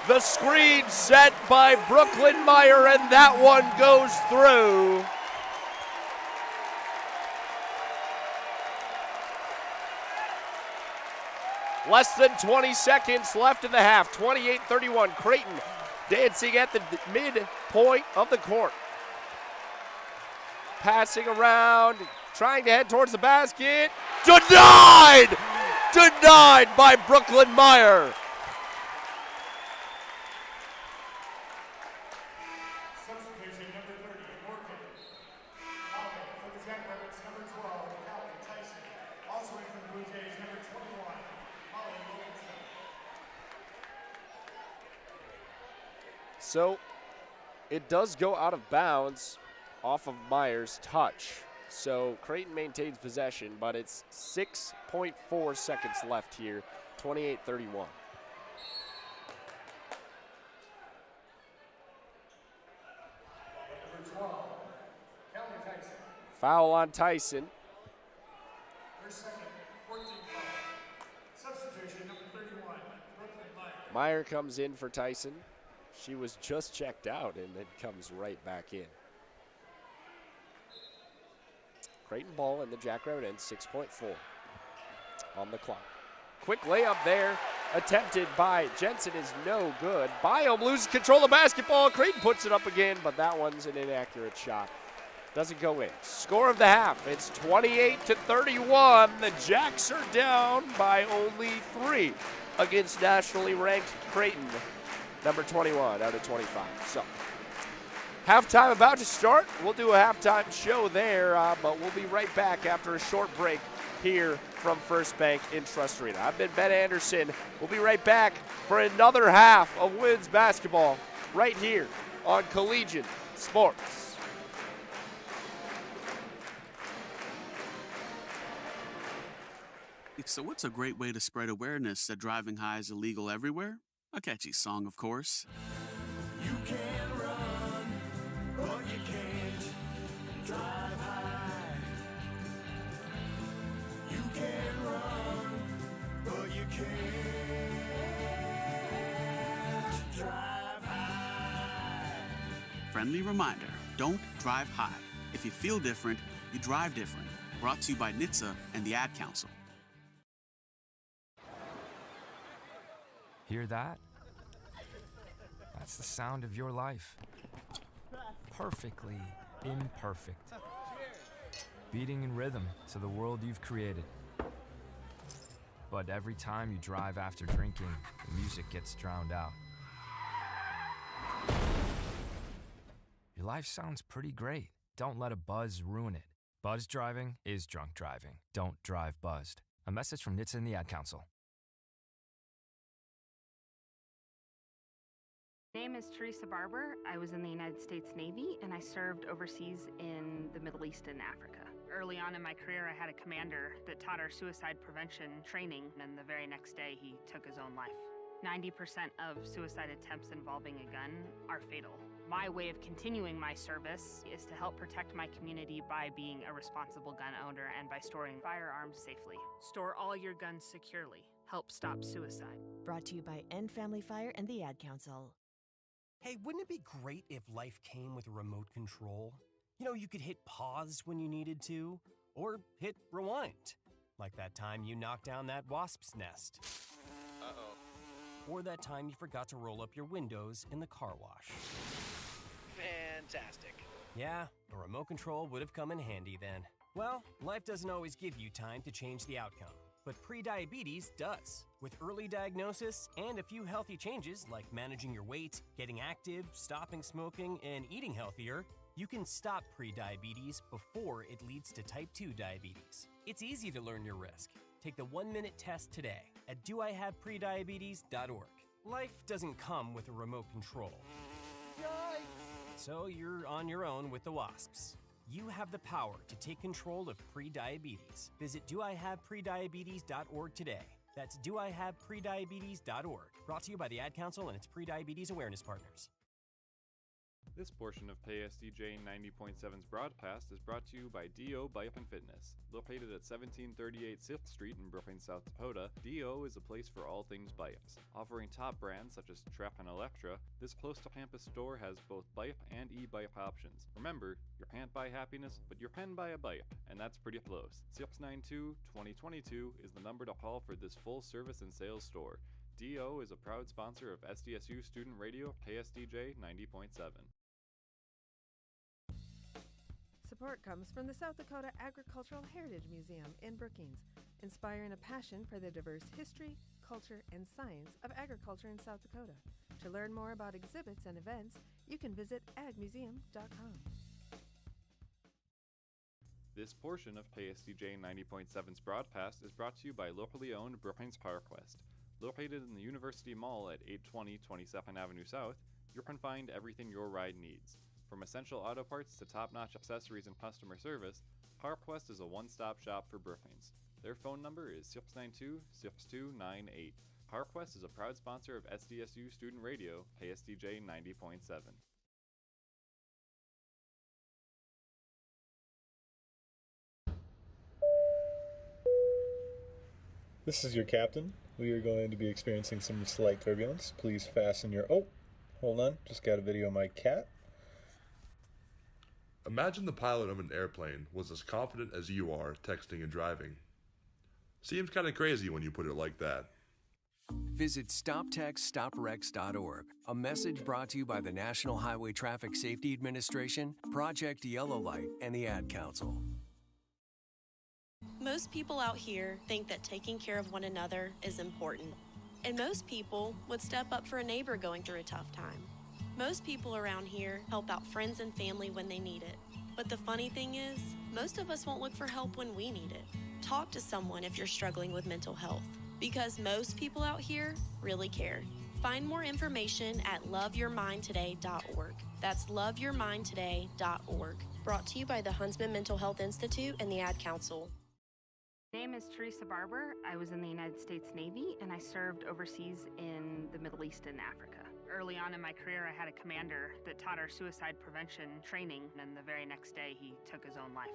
The screen set by Brooklyn Meyer, and that one goes through. Less than 20 seconds left in the half. 28-31. Creighton dancing at the midpoint of the court. Passing around, trying to head towards the basket. Denied! Denied by Brooklyn Meyer. Substitution number 30, Morgan. For the Jackrabbits, number 12, Callie Tyson. Also in for the Blue Jays, number 21, Molly Mogensen. So it does go out of bounds off of Meyer's touch. So Creighton maintains possession, but it's 6.4 seconds left here, 28-31. Number 12, Callie Tyson. Foul on Tyson. Her second 14 foul. Substitution number 31, Brooklyn Meyer. Meyer comes in for Tyson. She was just checked out and then comes right back in. Creighton ball in the Jackrabbit end, 6.4 on the clock. Quick layup there, attempted by Jensen, is no good. Biome loses control of the basketball. Creighton puts it up again, but that one's an inaccurate shot. Doesn't go in. Score of the half, it's 28-31. The Jacks are down by only 3 against nationally ranked Creighton, number 21 out of 25. So, halftime about to start. We'll do a halftime show there, but we'll be right back after a short break here from First Bank in Trust Arena. I've been Ben Anderson. We'll be right back for another half of women's basketball right here on Collegiate Sports. So what's a great way to spread awareness that driving high is illegal everywhere? A catchy song, of course. You can run, but you can't drive high. You can run, but you can't drive high. Friendly reminder, don't drive high. If you feel different, you drive different. Brought to you by NHTSA and the Ad Council. Hear that? That's the sound of your life. Perfectly imperfect. Beating in rhythm to the world you've created. But every time you drive after drinking, the music gets drowned out. Your life sounds pretty great. Don't let a buzz ruin it. Buzz driving is drunk driving. Don't drive buzzed. A message from NHTSA and the Ad Council. My name is Teresa Barber. I was in the United States Navy and I served overseas in the Middle East and Africa. Early on in my career, I had a commander that taught our suicide prevention training, and the very next day he took his own life. 90% of suicide attempts involving a gun are fatal. My way of continuing my service is to help protect my community by being a responsible gun owner and by storing firearms safely. Store all your guns securely. Help stop suicide. Brought to you by End Family Fire and the Ad Council. Hey, wouldn't it be great if life came with a remote control? You know, you could hit pause when you needed to, or hit rewind. Like that time you knocked down that wasp's nest. Uh-oh. Or that time you forgot to roll up your windows in the car wash. Fantastic. Yeah, a remote control would have come in handy then. Well, life doesn't always give you time to change the outcome, but prediabetes does. With early diagnosis and a few healthy changes like managing your weight, getting active, stopping smoking, and eating healthier, you can stop prediabetes before it leads to type 2 diabetes. It's easy to learn your risk. Take the 1-minute test today at doihaveprediabetes.org. Life doesn't come with a remote control. Yikes! So you're on your own with the wasps. You have the power to take control of prediabetes. Visit doihaveprediabetes.org today. That's doihaveprediabetes.org. Brought to you by the Ad Council and its prediabetes awareness partners. This portion of KSDJ 90.7's broadcast is brought to you by D.O. Bike and Fitness. Located at 1738 6th Street in Brooklyn, South Dakota, D.O. is a place for all things bikes. Offering top brands such as Trek and Electra, this close-to-campus store has both bike and e-bike options. Remember, you can't buy happiness, but you can buy a bike, and that's pretty close. 692-2022 is the number to call for this full-service and sales store. D.O. is a proud sponsor of SDSU Student Radio KSDJ 90.7. Support comes from the South Dakota Agricultural Heritage Museum in Brookings, inspiring a passion for the diverse history, culture, and science of agriculture in South Dakota. To learn more about exhibits and events, you can visit agmuseum.com. This portion of KSDJ 90.7's broadcast is brought to you by locally owned Brookings CarQuest. Located in the University Mall at 820 22nd Avenue South, you can find everything your ride needs. From essential auto parts to top-notch accessories and customer service, CarQuest is a one-stop shop for Brookings. Their phone number is 692-6298. CarQuest is a proud sponsor of SDSU Student Radio, KSDJ 90.7. This is your captain. We are going to be experiencing some slight turbulence. Please fasten your... Oh, hold on. Just got a video of my cat. Imagine the pilot of an airplane was as confident as you are texting and driving. Seems kind of crazy when you put it like that. Visit StopTextStopWrecks.org, a message brought to you by the National Highway Traffic Safety Administration, Project Yellow Light, and the Ad Council. Most people out here think that taking care of one another is important. And most people would step up for a neighbor going through a tough time. Most people around here help out friends and family when they need it. But the funny thing is, most of us won't look for help when we need it. Talk to someone if you're struggling with mental health, because most people out here really care. Find more information at loveyourmindtoday.org. That's loveyourmindtoday.org. Brought to you by the Huntsman Mental Health Institute and the Ad Council. My name is Teresa Barber. I was in the United States Navy, and I served overseas in the Middle East and Africa. Early on in my career, I had a commander that taught our suicide prevention training, and the very next day, he took his own life.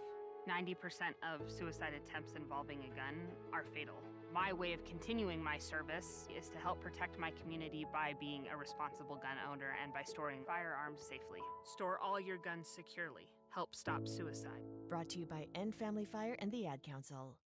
90% of suicide attempts involving a gun are fatal. My way of continuing my service is to help protect my community by being a responsible gun owner and by storing firearms safely. Store all your guns securely. Help stop suicide. Brought to you by End Family Fire and the Ad Council.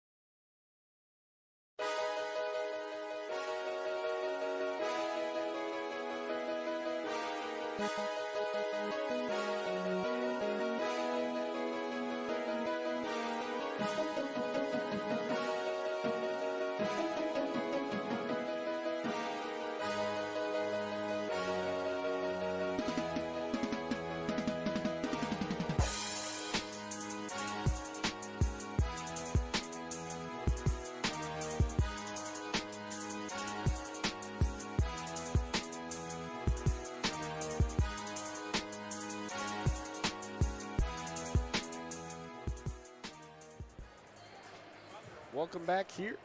Welcome back here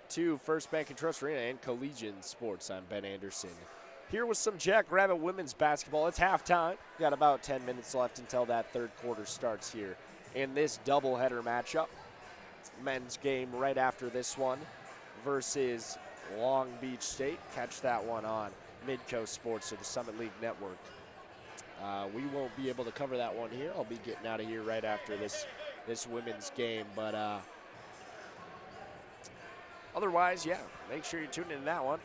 to First Bank and Trust Arena and Collegiate Sports. I'm Ben Anderson. Here with some Jackrabbit women's basketball. It's halftime. Got about 10 minutes left until that third quarter starts here in this doubleheader matchup. Men's game right after this one versus Long Beach State. Catch that one on Midcoast Sports or the Summit League Network. We won't be able to cover that one here. I'll be getting out of here right after this women's game, but otherwise, yeah, make sure you're tuning in to that one.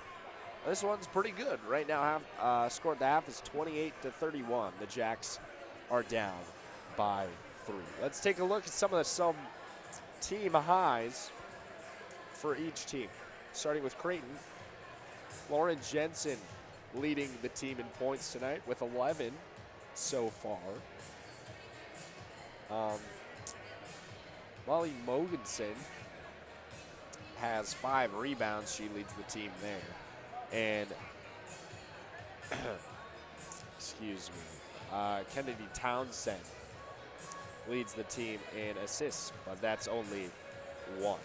This one's pretty good. Right now, score at the half is 28-31. The Jacks are down by 3. Let's take a look at some team highs for each team. Starting with Creighton, Lauren Jensen leading the team in points tonight with 11 so far. Molly Mogensen has 5 rebounds. She leads the team there. And, excuse me, Kennedy Townsend leads the team in assists, but that's only 1.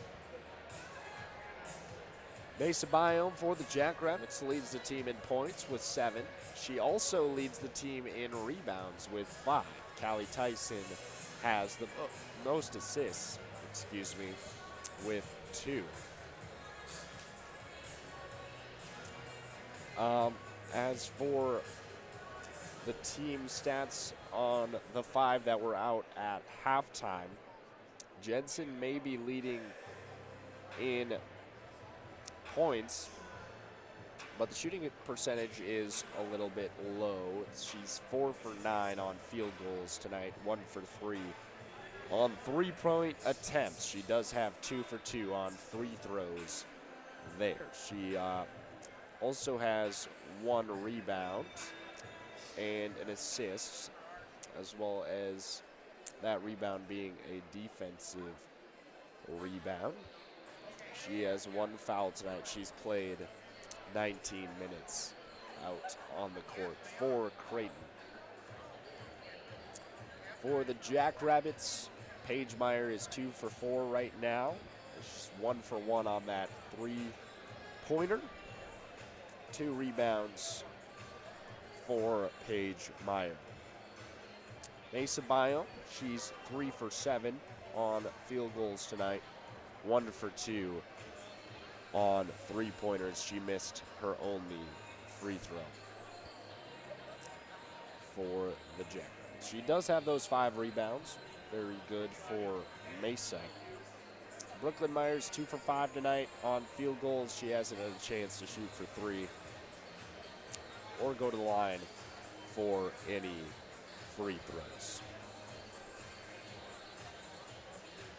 Mesa Biome for the Jackrabbits leads the team in points with 7. She also leads the team in rebounds with 5. Callie Tyson has the most assists, with 2. As for the team stats on the 5 that were out at halftime, Jensen may be leading in points, but the shooting percentage is a little bit low. She's 4 for 9 on field goals tonight, 1 for 3 on 3-point attempts. She does have 2 for 2 on free throws there. She also has 1 rebound and an assist, as well as that rebound being a defensive rebound. She has 1 foul tonight. She's played 19 minutes out on the court for Creighton. For the Jackrabbits, Paige Meyer is 2 for 4 right now. She's 1 for 1 on that 3-pointer. 2 rebounds for Paige Meyer. Mesa Biome, she's 3 for 7 on field goals tonight. 1 for 2 on 3-pointers. She missed her only free throw for the Jackrabbits. She does have those 5 rebounds. Very good for Mesa. Brooklyn Myers 2 for 5 tonight on field goals. She hasn't had a chance to shoot for 3 or go to the line for any free throws.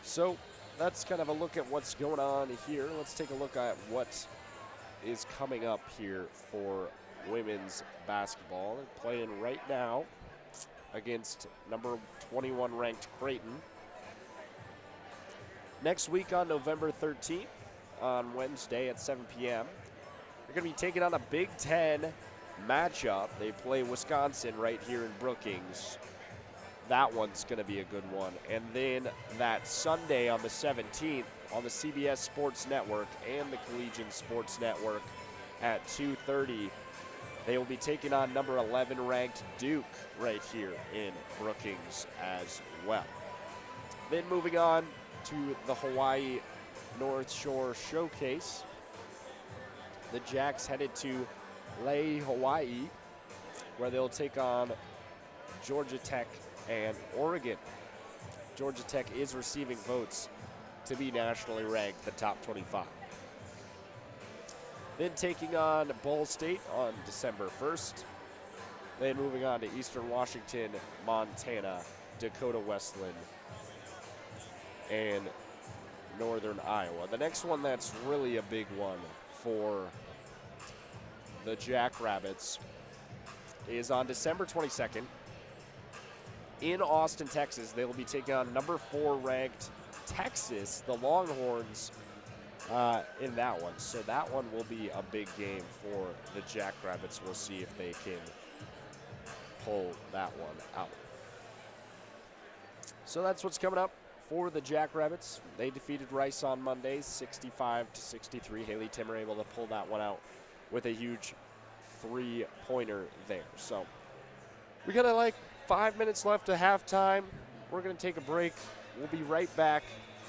So that's kind of a look at what's going on here. Let's take a look at what is coming up here for women's basketball. They're playing right now against number 21 ranked Creighton. Next week on November 13th, on Wednesday at 7 p.m., they're going to be taking on a Big Ten matchup. They play Wisconsin right here in Brookings. That one's going to be a good one. And then that Sunday on the 17th on the CBS Sports Network and the Collegiate Sports Network at 2:30, they will be taking on number 11 ranked Duke right here in Brookings as well. Then moving on to the Hawaii North Shore Showcase. The Jacks headed to Lae, Hawaii, where they'll take on Georgia Tech and Oregon. Georgia Tech is receiving votes to be nationally ranked, the top 25. Then taking on Ball State on December 1st. Then moving on to Eastern Washington, Montana, Dakota Wesleyan, and Northern Iowa. The next one that's really a big one for the Jackrabbits is on December 22nd. In Austin, Texas, they will be taking on number 4 ranked Texas, the Longhorns, in that one. So that one will be a big game for the Jackrabbits. We'll see if they can pull that one out. So that's what's coming up for the Jackrabbits. They defeated Rice on Monday, 65-63. Haley Timmer able to pull that one out with a huge 3-pointer there. So we got like 5 minutes left to halftime. We're going to take a break. We'll be right back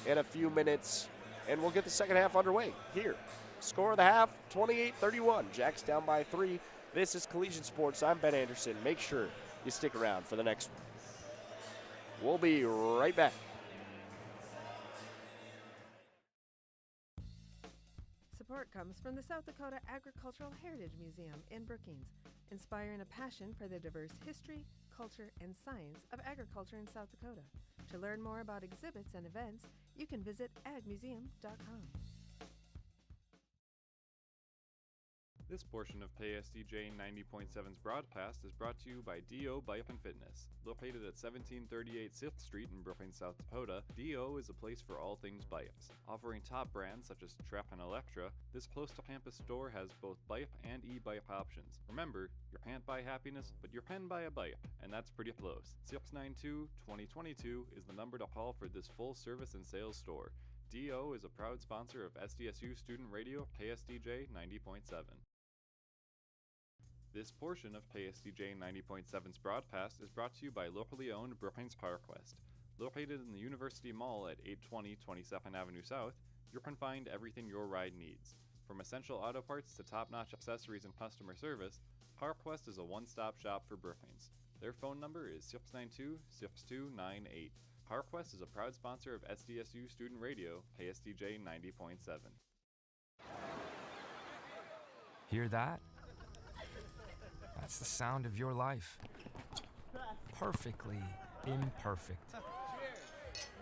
in a few minutes, and we'll get the second half underway here. Score of the half, 28-31. Jacks down by 3. This is Collegiate Sports. I'm Ben Anderson. Make sure you stick around for the next one. We'll be right back. Support comes from the South Dakota Agricultural Heritage Museum in Brookings, inspiring a passion for the diverse history, culture, and science of agriculture in South Dakota. To learn more about exhibits and events, you can visit agmuseum.com. This portion of KSDJ 90.7's broadcast is brought to you by D.O. Bike and Fitness. Located at 1738 6th Street in Brookings, South Dakota, D.O. is a place for all things bikes. Offering top brands such as Trek and Electra, this close-to-campus store has both bike and e-bike options. Remember, you can't buy happiness, but you can buy a bike, and that's pretty close. 692-2022 is the number to call for this full-service and sales store. D.O. is a proud sponsor of SDSU Student Radio KSDJ 90.7. This portion of KSDJ 90.7's broadcast is brought to you by locally owned Brookings PowerQuest. Located in the University Mall at 820 22nd Avenue South, you can find everything your ride needs. From essential auto parts to top-notch accessories and customer service, PowerQuest is a one-stop shop for Brookings. Their phone number is 692-6298. PowerQuest is a proud sponsor of SDSU Student Radio, KSDJ 90.7. Hear that? That's the sound of your life. Perfectly imperfect.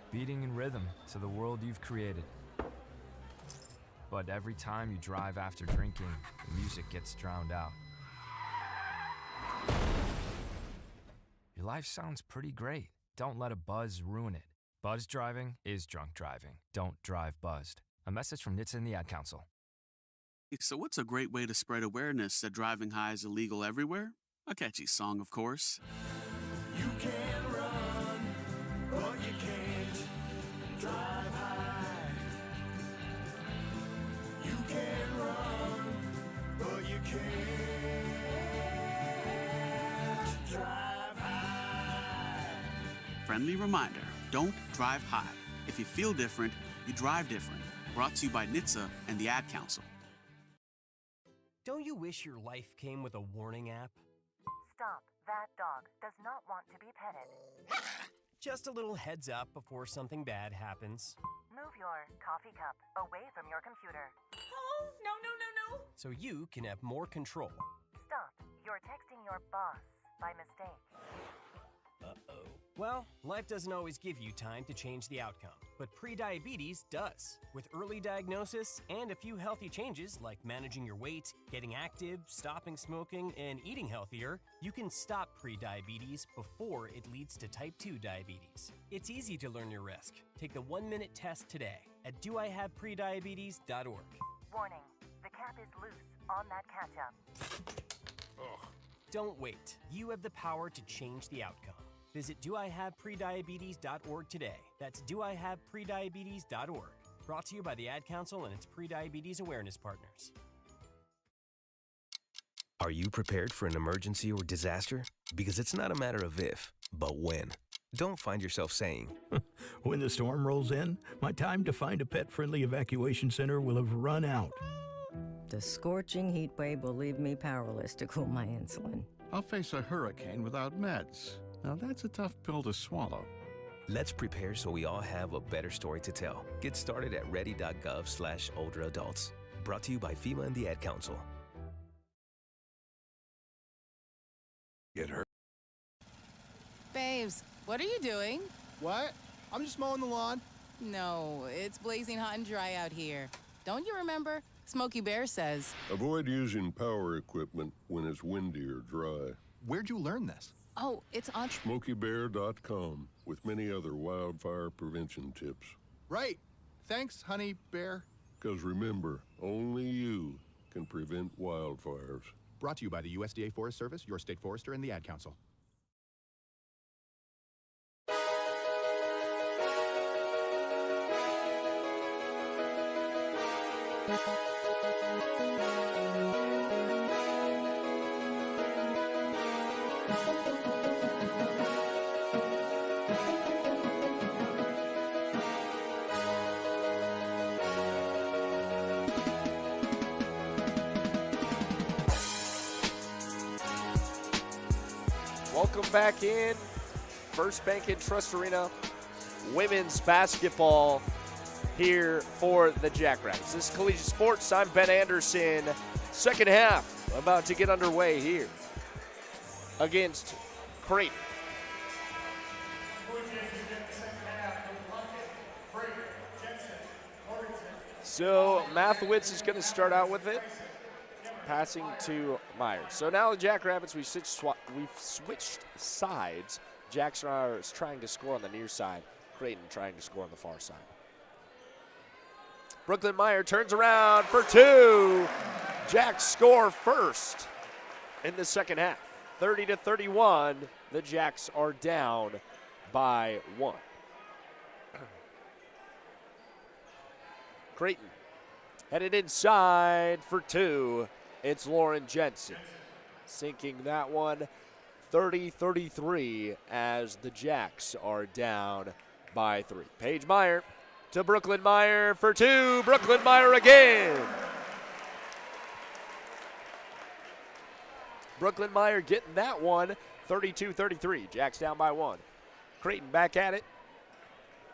Beating in rhythm to the world you've created. But every time you drive after drinking, the music gets drowned out. Your life sounds pretty great. Don't let a buzz ruin it. Buzz driving is drunk driving. Don't drive buzzed. A message from NHTSA and the Ad Council. So what's a great way to spread awareness that driving high is illegal everywhere? A catchy song, of course. You can run, but you can't drive high. You can run, but you can't drive high. Friendly reminder, don't drive high. If you feel different, you drive different. Brought to you by NHTSA and the Ad Council. Don't you wish your life came with a warning app? Stop. That dog does not want to be petted. Just a little heads up before something bad happens. Move your coffee cup away from your computer. Oh, no. So you can have more control. Stop. You're texting your boss by mistake. Uh-oh. Well, life doesn't always give you time to change the outcome, but prediabetes does. With early diagnosis and a few healthy changes like managing your weight, getting active, stopping smoking, and eating healthier, you can stop prediabetes before it leads to type 2 diabetes. It's easy to learn your risk. Take the 1-minute test today at doihaveprediabetes.org. Warning, the cap is loose on that catch-up. Don't wait. You have the power to change the outcome. Visit doihaveprediabetes.org today. That's doihaveprediabetes.org. Brought to you by the Ad Council and its prediabetes awareness partners. Are you prepared for an emergency or disaster? Because it's not a matter of if, but when. Don't find yourself saying, When the storm rolls in, my time to find a pet-friendly evacuation center will have run out. The scorching heat wave will leave me powerless to cool my insulin. I'll face a hurricane without meds. Now that's a tough pill to swallow. let's prepare so we all have a better story to tell. Get started at ready.gov/olderadults. Brought to you by FEMA and the Ad Council. Get her. Babes, what are you doing? What? I'm just mowing the lawn. No, it's blazing hot and dry out here. Don't you remember? Smokey Bear says. Avoid using power equipment when it's windy or dry. Where'd you learn this? Oh, it's on SmokeyBear.com with many other wildfire prevention tips. Right. Thanks, honey bear. Because remember, only you can prevent wildfires. Brought to you by the USDA Forest Service, your state forester, and the Ad Council. Welcome back in. First Bank and Trust Arena, women's basketball here for the Jackrabbits. This is Collegiate Sports. I'm Ben Anderson. Second half about to get underway here against Creighton. So Mathewitz is going to start out with it, passing to Myers. So now the Jackrabbits, we've switched sides. Jackson is trying to score on the near side. Creighton trying to score on the far side. Brooklyn Meyer turns around for two. Jacks score first in the second half. 30-31, the Jacks are down by one. Creighton headed inside for two. It's Lauren Jensen sinking that one. 30-33 as the Jacks are down by three. Paige Meyer to Brooklyn Meyer for two. Brooklyn Meyer again. Brooklyn Meyer getting that one. 32-33. Jacks down by one. Creighton back at it.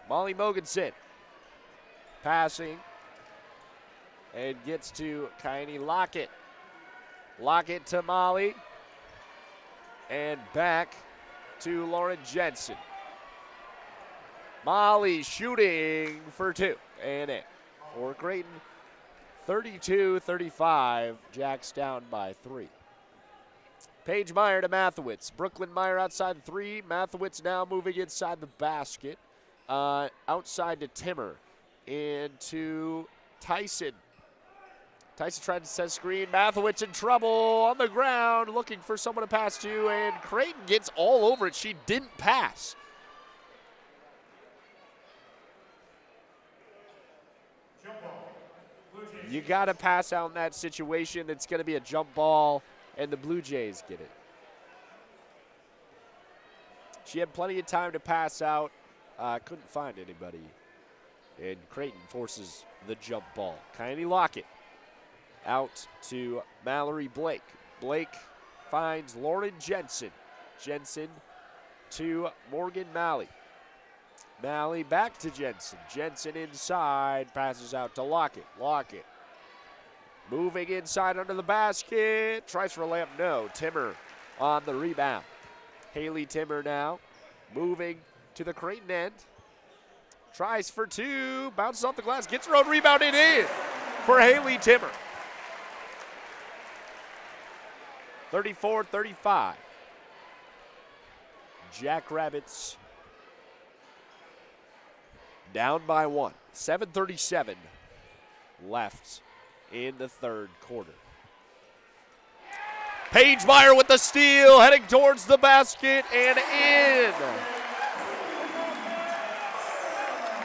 Molly Mogensen passing and gets to Kaini Lockett. Lockett to Molly. And back to Lauren Jensen. Molly shooting for two. And in. For Creighton, 32-35. Jacks down by three. Paige Meyer to Mathewitz. Brooklyn Meyer outside the three. Mathewitz now moving inside the basket. Outside to Timmer. And to Tyson. Tyson tried to set a screen. Mathewitz in trouble on the ground, looking for someone to pass to, and Creighton gets all over it. She didn't pass. You got to pass out in that situation. It's going to be a jump ball, and the Blue Jays get it. She had plenty of time to pass out. Couldn't find anybody. And Creighton forces the jump ball. Kaini Lockett out to Mallory Blake. Blake finds Lauren Jensen. Jensen to Morgan Malley. Malley back to Jensen. Jensen inside, passes out to Lockett. Lockett moving inside under the basket. Tries for a layup, no. Timmer on the rebound. Haley Timmer now moving to the Creighton end. Tries for two, bounces off the glass, gets her own rebound and in for Haley Timmer. 34-35. Jackrabbits down by one. 7:37 left in the third quarter. Paige Meyer with the steal, heading towards the basket and in.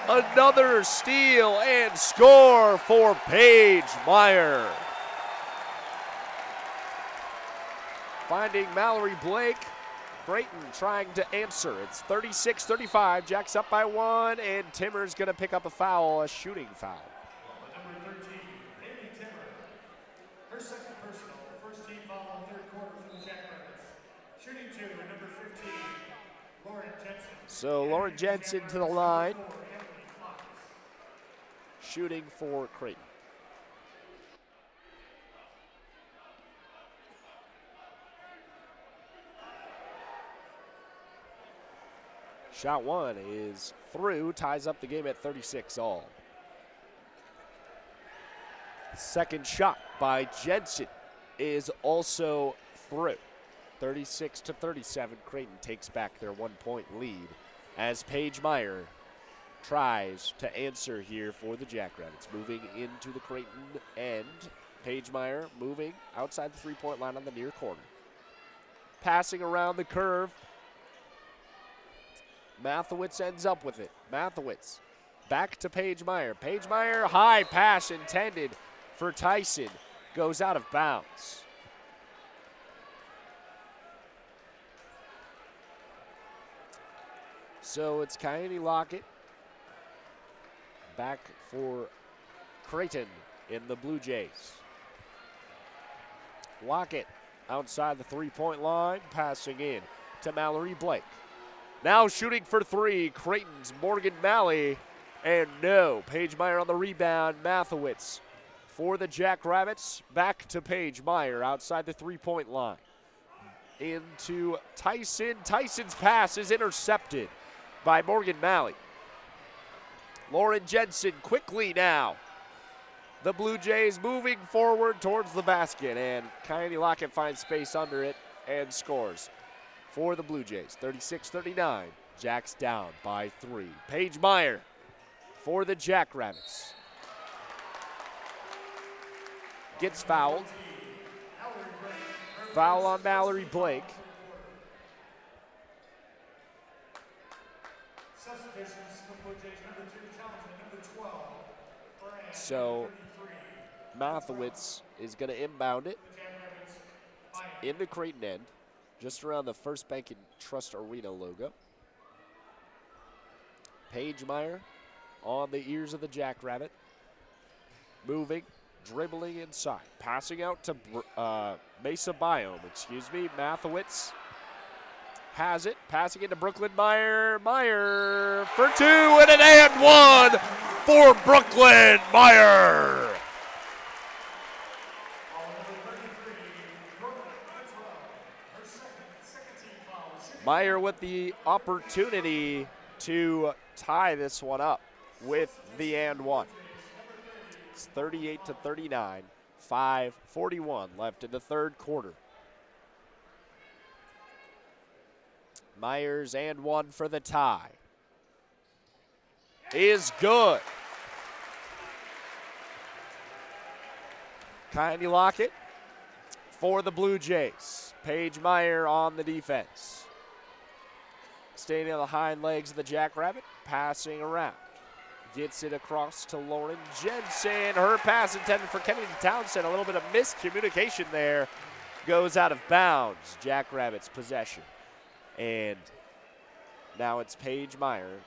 Another steal and score for Paige Meyer. Finding Mallory Blake. Creighton trying to answer. It's 36-35. Jack's up by one, and Timmer's going to pick up a foul, a shooting foul. Number 13, Haley Timmer. Her second personal, first team foul in the third quarter for the Jackrabbits. Shooting two, number 15, Lauren Jensen. So Lauren Jensen to the line. Shooting for Creighton. Shot one is through, ties up the game at 36 all. Second shot by Jensen is also through. 36-37, Creighton takes back their 1 point lead as Paige Meyer tries to answer here for the Jackrabbits. Moving into the Creighton end. Paige Meyer moving outside the three-point line on the near corner. Passing around the curve. Mathewitz ends up with it. Mathewitz back to Paige Meyer. Paige Meyer, high pass intended for Tyson. Goes out of bounds. So it's Kylie Lockett back for Creighton in the Bluejays. Lockett outside the three-point line, passing in to Mallory Blake. Now shooting for three, Creighton's Morgan Malley. And no, Paige Meyer on the rebound. Mathewitz for the Jackrabbits. Back to Paige Meyer outside the three-point line. Into Tyson. Tyson's pass is intercepted by Morgan Malley. Lauren Jensen quickly now. The Blue Jays moving forward towards the basket, and Kylie Lockett finds space under it and scores for the Blue Jays. 36-39. Jacks down by three. Paige Meyer for the Jackrabbits. Gets fouled. Foul on Mallory Blake. Substitutions for Blue Jays, number 2, Townsend, number 12. So Mathewitz is going to inbound it in the Creighton end, just around the First Bank and Trust Arena logo. Paige Meyer on the ears of the Jackrabbit. Moving, dribbling inside, passing out to Mesa Biome, Mathewitz has it, passing into Brooklyn Meyer. Meyer for two and an and one for Brooklyn Meyer. Meyer with the opportunity to tie this one up with the and one. It's 38-39, 5:41 left in the third quarter. Myers and one for the tie is good. Kylie Lockett for the Blue Jays. Paige Meyer on the defense. Staying on the hind legs of the Jackrabbit, passing around. Gets it across to Lauren Jensen. Her pass intended for Kennedy Townsend. A little bit of miscommunication there. Goes out of bounds. Jackrabbits possession. And now it's Paige Meyer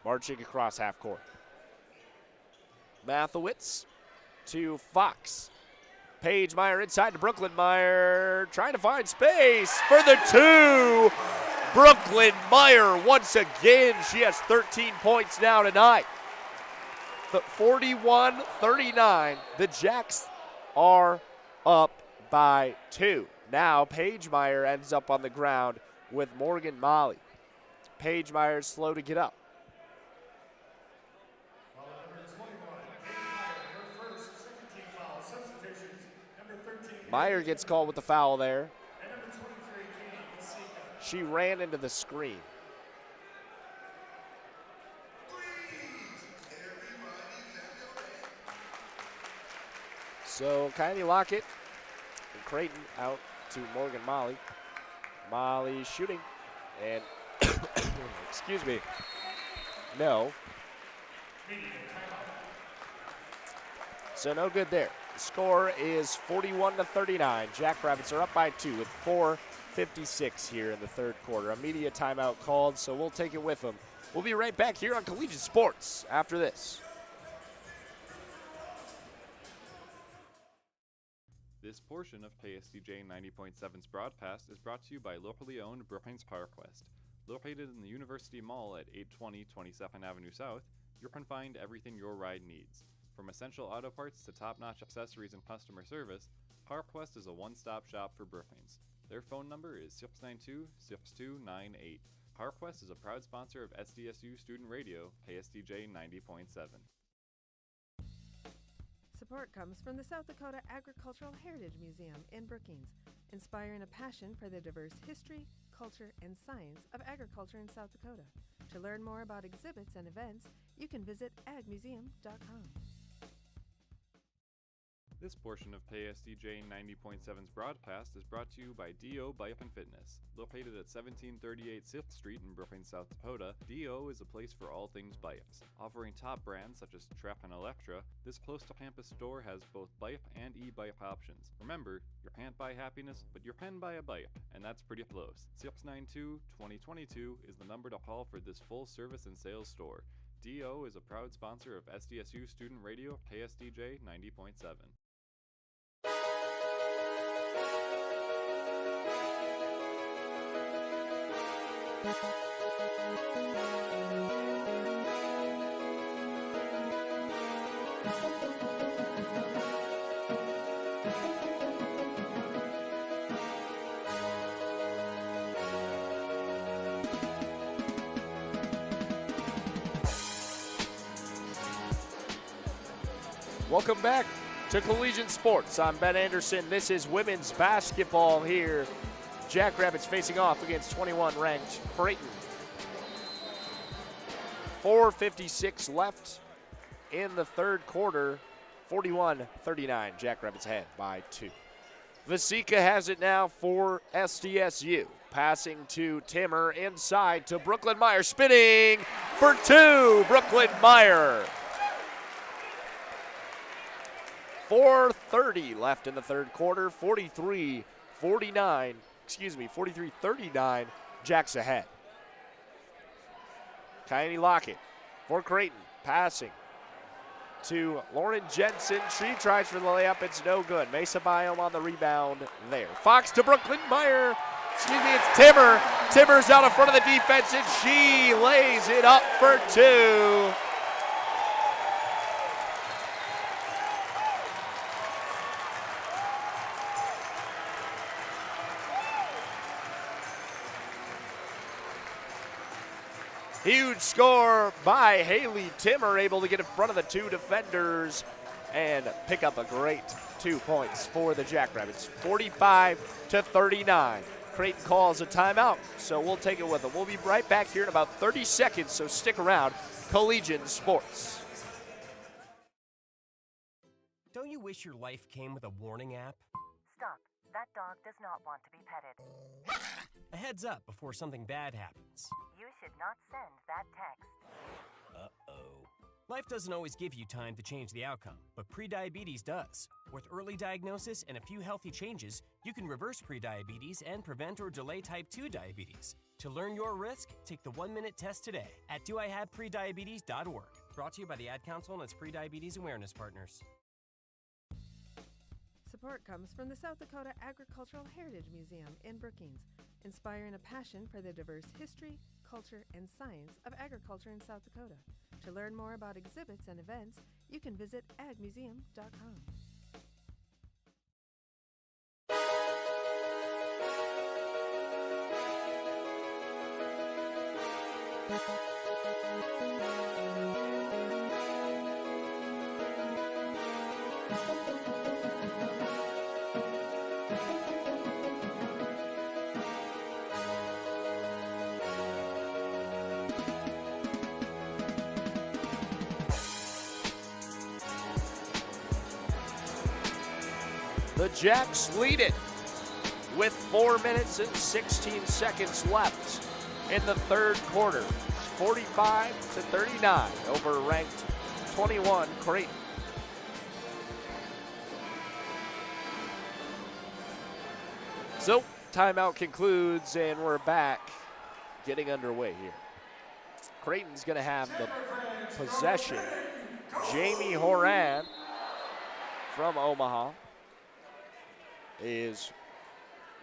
marching across half court. Mathewitz to Fox. Paige Meyer inside to Brooklyn Meyer, trying to find space for the two. Brooklyn Meyer once again. She has 13 points now tonight. 41-39. The Jacks are up by two. Now Paige Meyer ends up on the ground with Morgan Molly. Paige Meyer slow to get up. Meyer gets called with the foul there. She ran into the screen. So Kylie Lockett and Creighton out to Morgan Molly. Molly shooting and excuse me, no. So no good there. The score is 41-39. Jackrabbits are up by 2 with 4:56 here in the third quarter. A media timeout called, so we'll take it with them. We'll be right back here on Collegiate Sports after this. This portion of KSDJ 90.7's broadcast is brought to you by locally owned Brookings PowerQuest. Located in the University Mall at 820 22nd Avenue South, you can find everything your ride needs. From essential auto parts to top-notch accessories and customer service, PowerQuest is a one-stop shop for Brookings. Their phone number is 692-6298. PowerQuest is a proud sponsor of SDSU Student Radio, KSDJ 90.7. Support comes from the South Dakota Agricultural Heritage Museum in Brookings, inspiring a passion for the diverse history, culture, and science of agriculture in South Dakota. To learn more about exhibits and events, you can visit agmuseum.com. This portion of KSDJ 90.7's broadcast is brought to you by D.O. Bike and Fitness. Located at 1738 6th Street in Brookings, South Dakota, D.O. is a place for all things bikes. Offering top brands such as Trek and Electra, this close-to-campus store has both bike and e-bike options. Remember, you can't buy happiness, but you can buy a bike, and that's pretty close. 692-2022 is the number to call for this full-service and sales store. D.O. is a proud sponsor of SDSU Student Radio, KSDJ 90.7. Welcome back to Collegiate Sports. I'm Ben Anderson. This is women's basketball here. Jackrabbits facing off against 21 ranked Creighton. 4:56 left in the third quarter. 41-39. Jackrabbits ahead by 2. Vasika has it now for SDSU. Passing to Timmer inside to Brooklyn Meyer. Spinning for 2. Brooklyn Meyer. 4:30 left in the third quarter. 43-39, Jacks ahead. Kylie Lockett for Creighton, passing to Lauren Jensen. She tries for the layup, it's no good. Mesa Biome on the rebound there. Fox to Brooklyn Meyer. It's Timmer. Timmer's out in front of the defense, and she lays it up for 2. Huge score by Haley Timmer, able to get in front of the 2 defenders and pick up a great 2 points for the Jackrabbits. 45-39. Creighton calls a timeout, so we'll take it with them. We'll be right back here in about 30 seconds, so stick around. Collegiate Sports. Don't you wish your life came with a warning app? Stop. That dog does not want to be petted. A heads up before something bad happens. You should not send that text. Uh-oh. Life doesn't always give you time to change the outcome, but prediabetes does. With early diagnosis and a few healthy changes, you can reverse prediabetes and prevent or delay type 2 diabetes. To learn your risk, take the 1-minute test today at doihaveprediabetes.org. Brought to you by the Ad Council and its prediabetes awareness partners. Support comes from the South Dakota Agricultural Heritage Museum in Brookings, inspiring a passion for the diverse history, culture, and science of agriculture in South Dakota. To learn more about exhibits and events, you can visit agmuseum.com. The Jacks lead it with 4 minutes and 16 seconds left in the third quarter. 45-39 over ranked 21 Creighton. So, timeout concludes and we're back getting underway here. Creighton's going to have the possession. Jamie Horan from Omaha is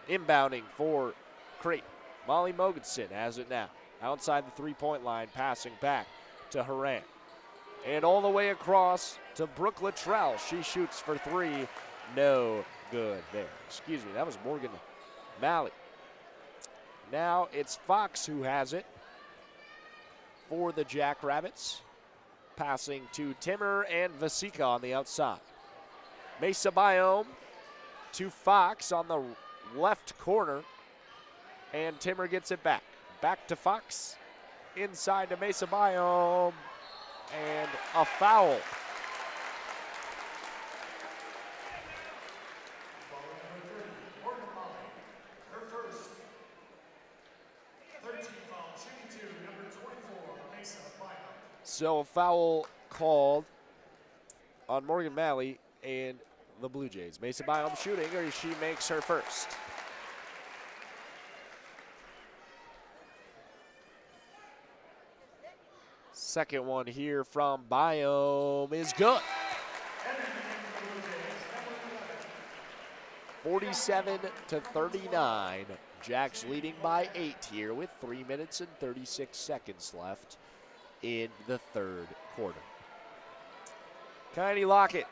inbounding for Creighton. Molly Mogensen has it now. Outside the three-point line, passing back to Horan. And all the way across to Brooke Luttrell. She shoots for three. No good there. Excuse me, that was Morgan Malley. Now it's Fox who has it for the Jackrabbits. Passing to Timmer and Vasika on the outside. Mesa Biome to Fox on the left corner, and Timmer gets it back. Back to Fox, inside to Mesa Biome, and a foul. Her first. 13 foul, shooting two, number 24, Mesa Biome. So a foul called on Morgan Malley and the Blue Jays. Mesa Biome shooting, or she makes her first. Second one here from Biome is good. 47-39. Jacks leading by 8 here with 3 minutes and 36 seconds left in the third quarter. Kylie Lockett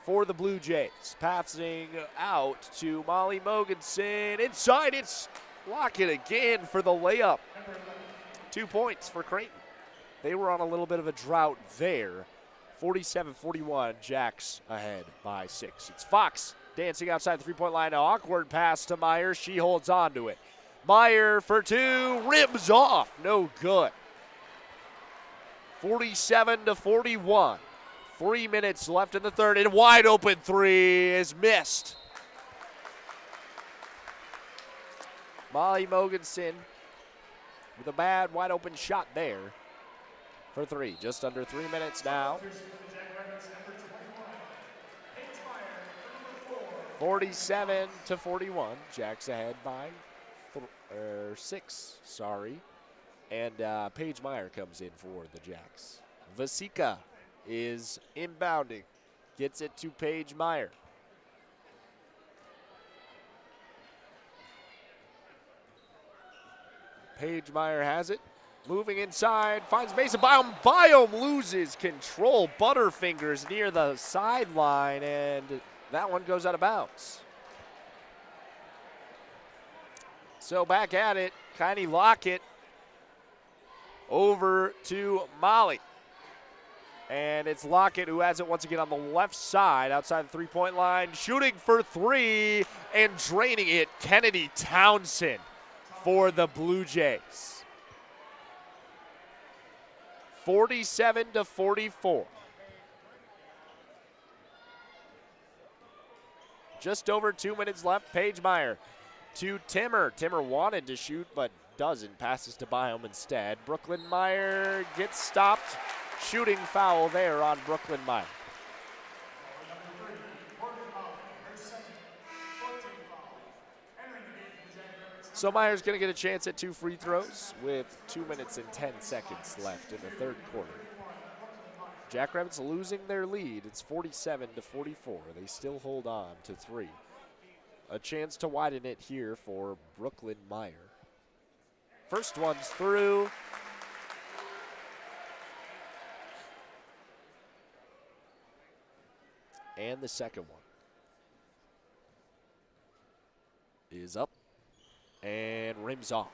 for the Blue Jays, passing out to Molly Mogensen. Inside, it's Lockett again for the layup. 2 points for Creighton. They were on a little bit of a drought there. 47-41, Jacks ahead by 6. It's Fox dancing outside the three-point line. An awkward pass to Meyer. She holds on to it. Meyer for two, rims off, no good. 47-41. 3 minutes left in the third, and wide open three is missed. Molly Mogensen with a bad wide open shot there for three. Just under 3 minutes now. 47-41. Jacks ahead by 6. And Paige Meyer comes in for the Jacks. Vasika is inbounding. Gets it to Paige Meyer. Paige Meyer has it. Moving inside, finds Mesa Biome. Biome loses control. Butterfingers near the sideline, and that one goes out of bounds. So back at it, Kylie Lockett over to Molly. And it's Lockett who has it once again on the left side outside the three-point line. Shooting for three and draining it, Kennedy Townsend for the Blue Jays. 47-44. Just over 2 minutes left. Paige Meyer to Timmer. Timmer wanted to shoot but doesn't. Passes to Biome instead. Brooklyn Meyer gets stopped. Shooting foul there on Brooklyn Meyer. So Meyer's going to get a chance at 2 free throws with 2 minutes and 10 seconds left in the third quarter. Jackrabbits losing their lead. It's 47-44. They still hold on to 3. A chance to widen it here for Brooklyn Meyer. First one's through. And the second one is up and rims off.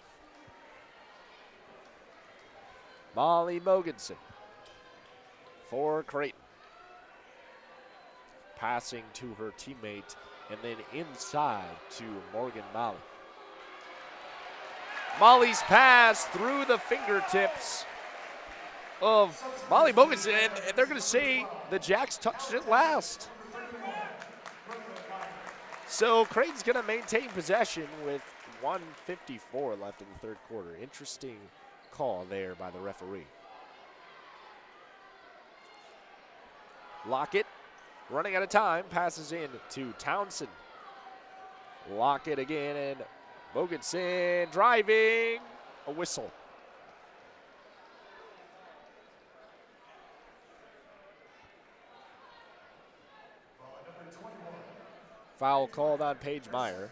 Molly Mogensen for Creighton. Passing to her teammate and then inside to Morgan Molly. Molly's pass through the fingertips of Molly Mogensen, and they're going to say the Jacks touched it last. So Creighton's going to maintain possession with 1:54 left in the third quarter. Interesting call there by the referee. Lockett running out of time, passes in to Townsend. Lockett again, and Mogensen driving, a whistle. Foul called on Paige Meyer.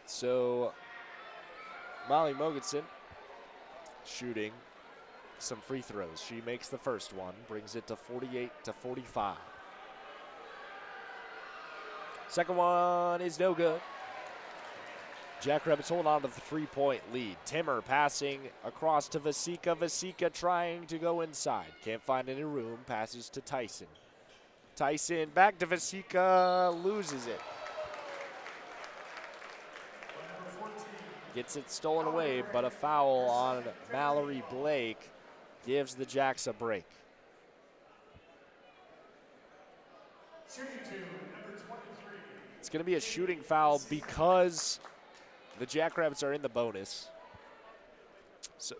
So Molly Mogensen shooting some free throws. She makes the first one, brings it to 48-45. Second one is no good. Jackrabbits hold on to the 3-point lead. Timmer passing across to Vasika. Vasika trying to go inside. Can't find any room. Passes to Tyson. Tyson back to Vasika. Loses it. Gets it stolen away, but a foul on Mallory Blake gives the Jacks a break. It's going to be a shooting foul because the Jackrabbits are in the bonus. So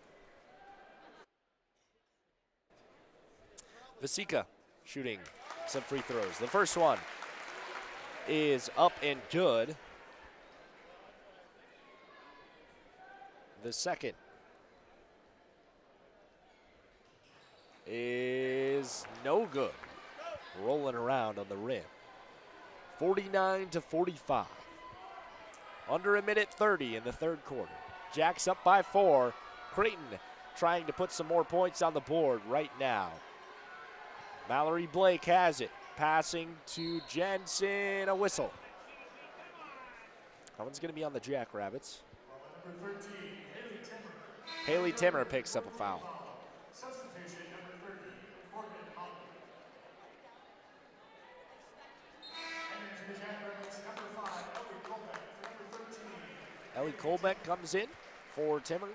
Vasika shooting some free throws. The first one is up and good. The second is no good. Rolling around on the rim. 49-45. Under a minute 30 in the third quarter. Jacks up by 4. Creighton trying to put some more points on the board right now. Mallory Blake has it. Passing to Jensen, a whistle. That one's going to be on the Jackrabbits. Number 13, Haley Timmer picks up a foul. Substitution number 30, Morgan Holly. And into the Jackrabbits, number 5, Ellie Colbeck for number 13. Ellie Colbeck comes in for Timmer.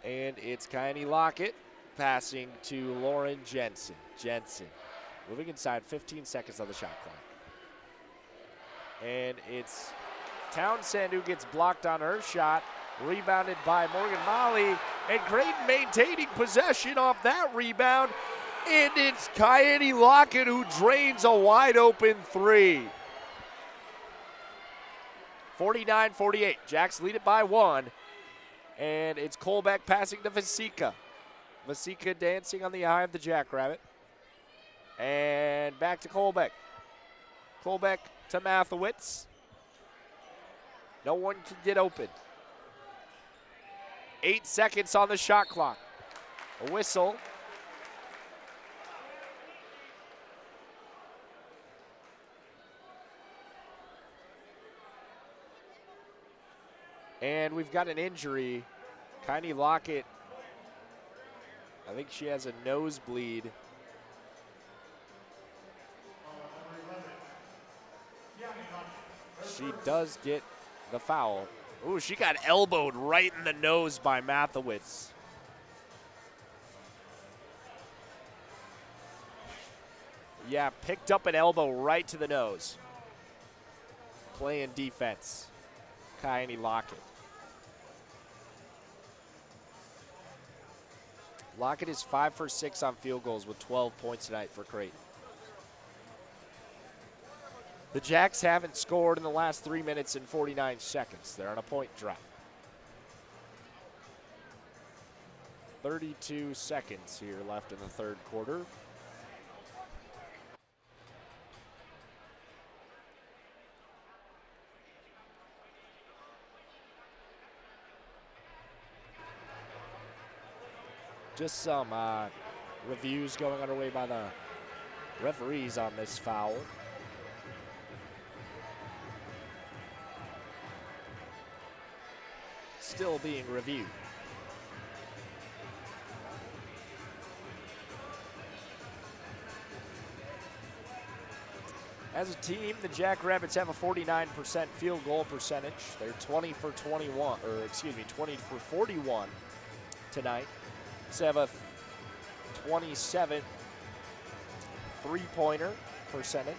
And it's Kylie Lockett passing to Lauren Jensen. Jensen moving inside, 15 seconds on the shot clock. And it's Townsend who gets blocked on her shot. Rebounded by Morgan Molly. And Creighton maintaining possession off that rebound. And it's Kylie Lockett who drains a wide open three. 49-48. Jacks lead it by 1. And it's Colbeck passing to Vasika. Vasika dancing on the eye of the Jackrabbit. And back to Colbeck. Colbeck to Mathewitz. No one can get open. 8 seconds on the shot clock. A whistle. And we've got an injury. Kylie Lockett, I think she has a nosebleed. She does get the foul. Ooh, she got elbowed right in the nose by Mathewitz. Yeah, picked up an elbow right to the nose. Playing defense. Kylie Lockett. Lockett is 5 for 6 on field goals with 12 points tonight for Creighton. The Jacks haven't scored in the last 3 minutes and 49 seconds. They're on a point drop. 32 seconds here left in the third quarter. Just some reviews going underway by the referees on this foul. Still being reviewed. As a team, the Jackrabbits have a 49% field goal percentage. They're 20 for 41 tonight. So have a 27 three-pointer percentage.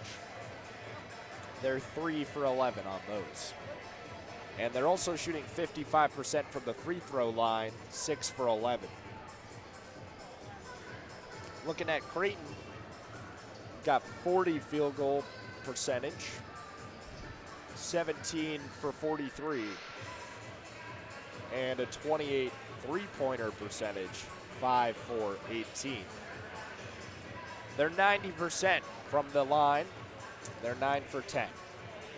They're 3 for 11 on those. And they're also shooting 55% from the free throw line, 6 for 11. Looking at Creighton, got 40 field goal percentage, 17 for 43, and a 28 three-pointer percentage, 5 for 18. They're 90% from the line. They're 9 for 10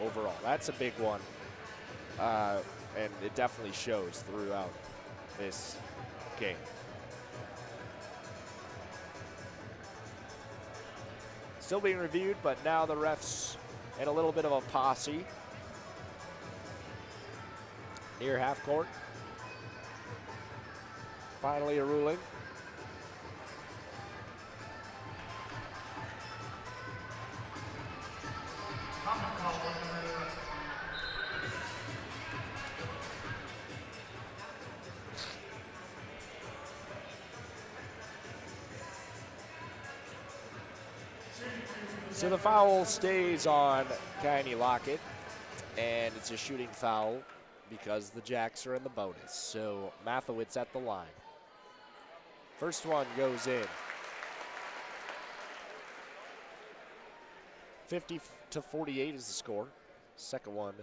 overall. That's a big one, and it definitely shows throughout this game. Still being reviewed, but now the refs in a little bit of a posse near half court. Finally a ruling. So the foul stays on Kaini Lockett, and it's a shooting foul because the Jacks are in the bonus. So Mathewitz at the line. First one goes in. 50-48 is the score. Second one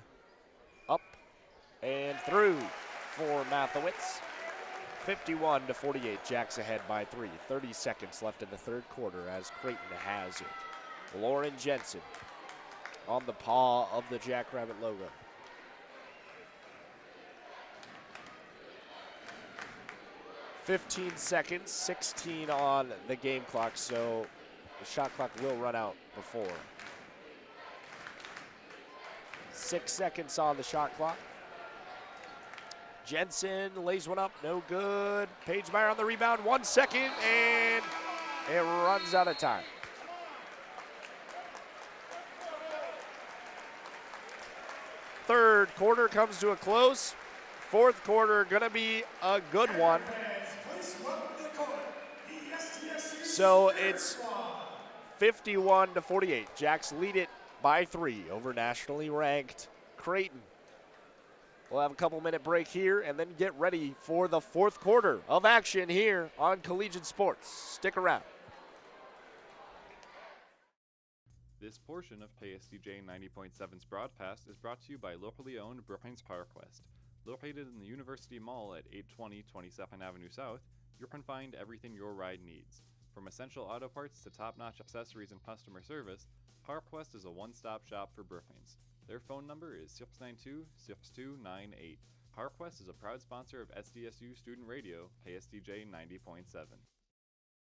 up and through for Mathewitz. 51-48, Jacks ahead by 3. 30 seconds left in the third quarter as Creighton has it. Lauren Jensen on the paw of the Jackrabbit logo. .15 seconds, 16 on the game clock, so the shot clock will run out before. 6 seconds on the shot clock. Jensen lays one up, no good. Paige Meyer on the rebound, 1 second, and it runs out of time. Third quarter comes to a close. Fourth quarter gonna be a good one. So it's 51-48. Jacks lead it by 3 over nationally ranked Creighton. We'll have a couple-minute break here and then get ready for the fourth quarter of action here on Collegiate Sports. Stick around. This portion of KSDJ 90.7's broadcast is brought to you by locally owned Brookings PowerQuest. Located in the University Mall at 820 22nd Avenue South, you can find everything your ride needs. From essential auto parts to top-notch accessories and customer service, PowerQuest is a one-stop shop for Brookings. Their phone number is 692-6298. PowerQuest is a proud sponsor of SDSU Student Radio, KSDJ 90.7.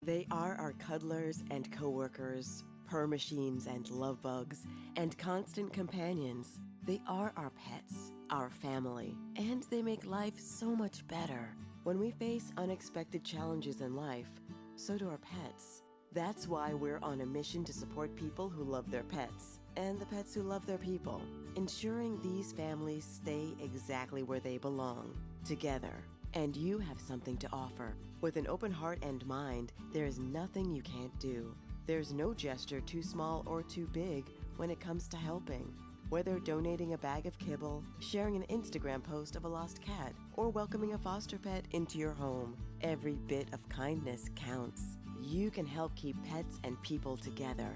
They are our cuddlers and coworkers, purr machines and love bugs, and constant companions. They are our pets, our family, and they make life so much better. When we face unexpected challenges in life, so do our pets. That's why we're on a mission to support people who love their pets, and the pets who love their people, ensuring these families stay exactly where they belong, together. And you have something to offer. With an open heart and mind, there is nothing you can't do. There's no gesture too small or too big when it comes to helping. Whether donating a bag of kibble, sharing an Instagram post of a lost cat, or welcoming a foster pet into your home, every bit of kindness counts. You can help keep pets and people together.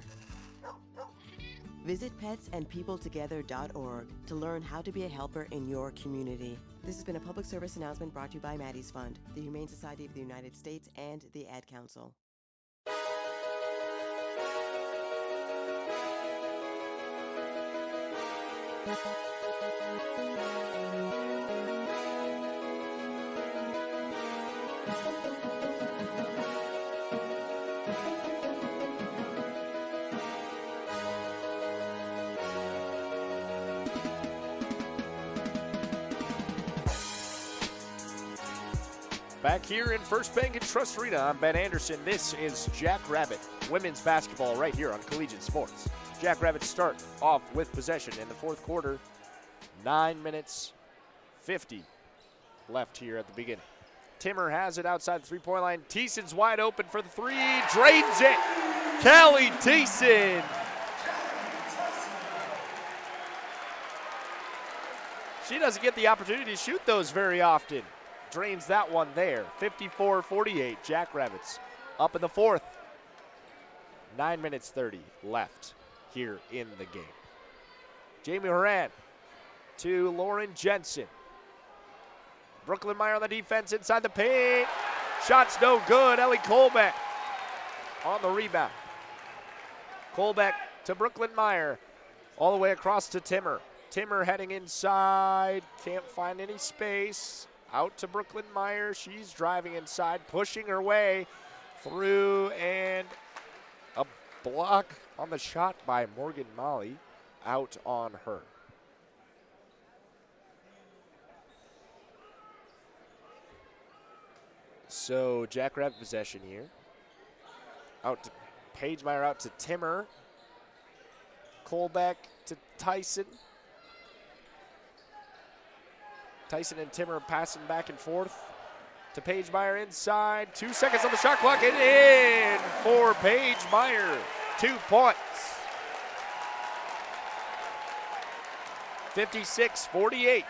Visit petsandpeopletogether.org to learn how to be a helper in your community. This has been a public service announcement brought to you by Maddie's Fund, the Humane Society of the United States, and the Ad Council. Back here in First Bank and Trust Arena, I'm Ben Anderson. This is Jackrabbit women's basketball right here on Collegiate Sports. Jackrabbits start off with possession in the fourth quarter. 9 minutes 50 left here at the beginning. Timmer has it outside the three-point line. Thiessen's wide open for the three. Drains it. Callie Thiessen. She doesn't get the opportunity to shoot those very often. Drains that one there. 54-48. Jackrabbits up in the fourth. 9 minutes 30 left here in the game. Jamie Horan to Lauren Jensen. Brooklyn Meyer on the defense inside the paint. Shot's no good. Ellie Colbeck on the rebound. Colbeck to Brooklyn Meyer. All the way across to Timmer. Timmer heading inside. Can't find any space. Out to Brooklyn Meyer. She's driving inside, pushing her way through, and a block on the shot by Morgan Molly. Out on her. So Jackrabbit possession here. Out to Pagemeyer, out to Timmer. Colbeck to Thiessen. Thiessen and Timmer passing back and forth to Pagemeyer inside. 2 seconds on the shot clock and in for Pagemeyer. 2 points. 56-48.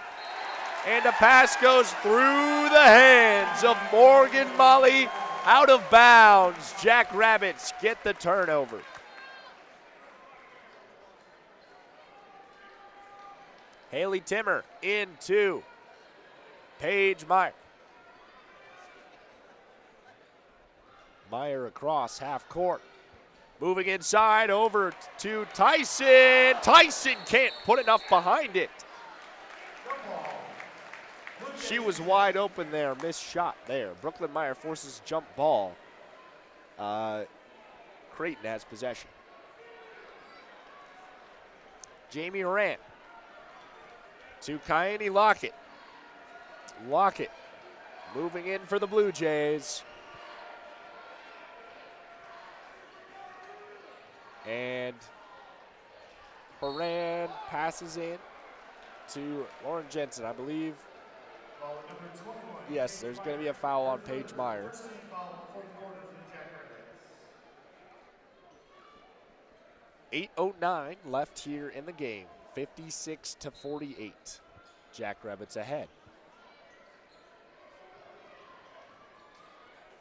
And a pass goes through the hands of Morgan Molly, out of bounds. Jackrabbits get the turnover. Haley Timmer into Pagemeyer. Meyer across half court. Moving inside over to Thiessen. Thiessen can't put enough behind it. She was wide open there, missed shot there. Brooklyn Meyer forces jump ball. Creighton has possession. Jamie Horan to Kyanie Lockett. Lockett moving in for the Blue Jays. And Horan passes in to Lauren Jensen, I believe. Yes, there's going to be a foul on Pagemeyer. .08 left here in the game. 56-48. Jackrabbits ahead.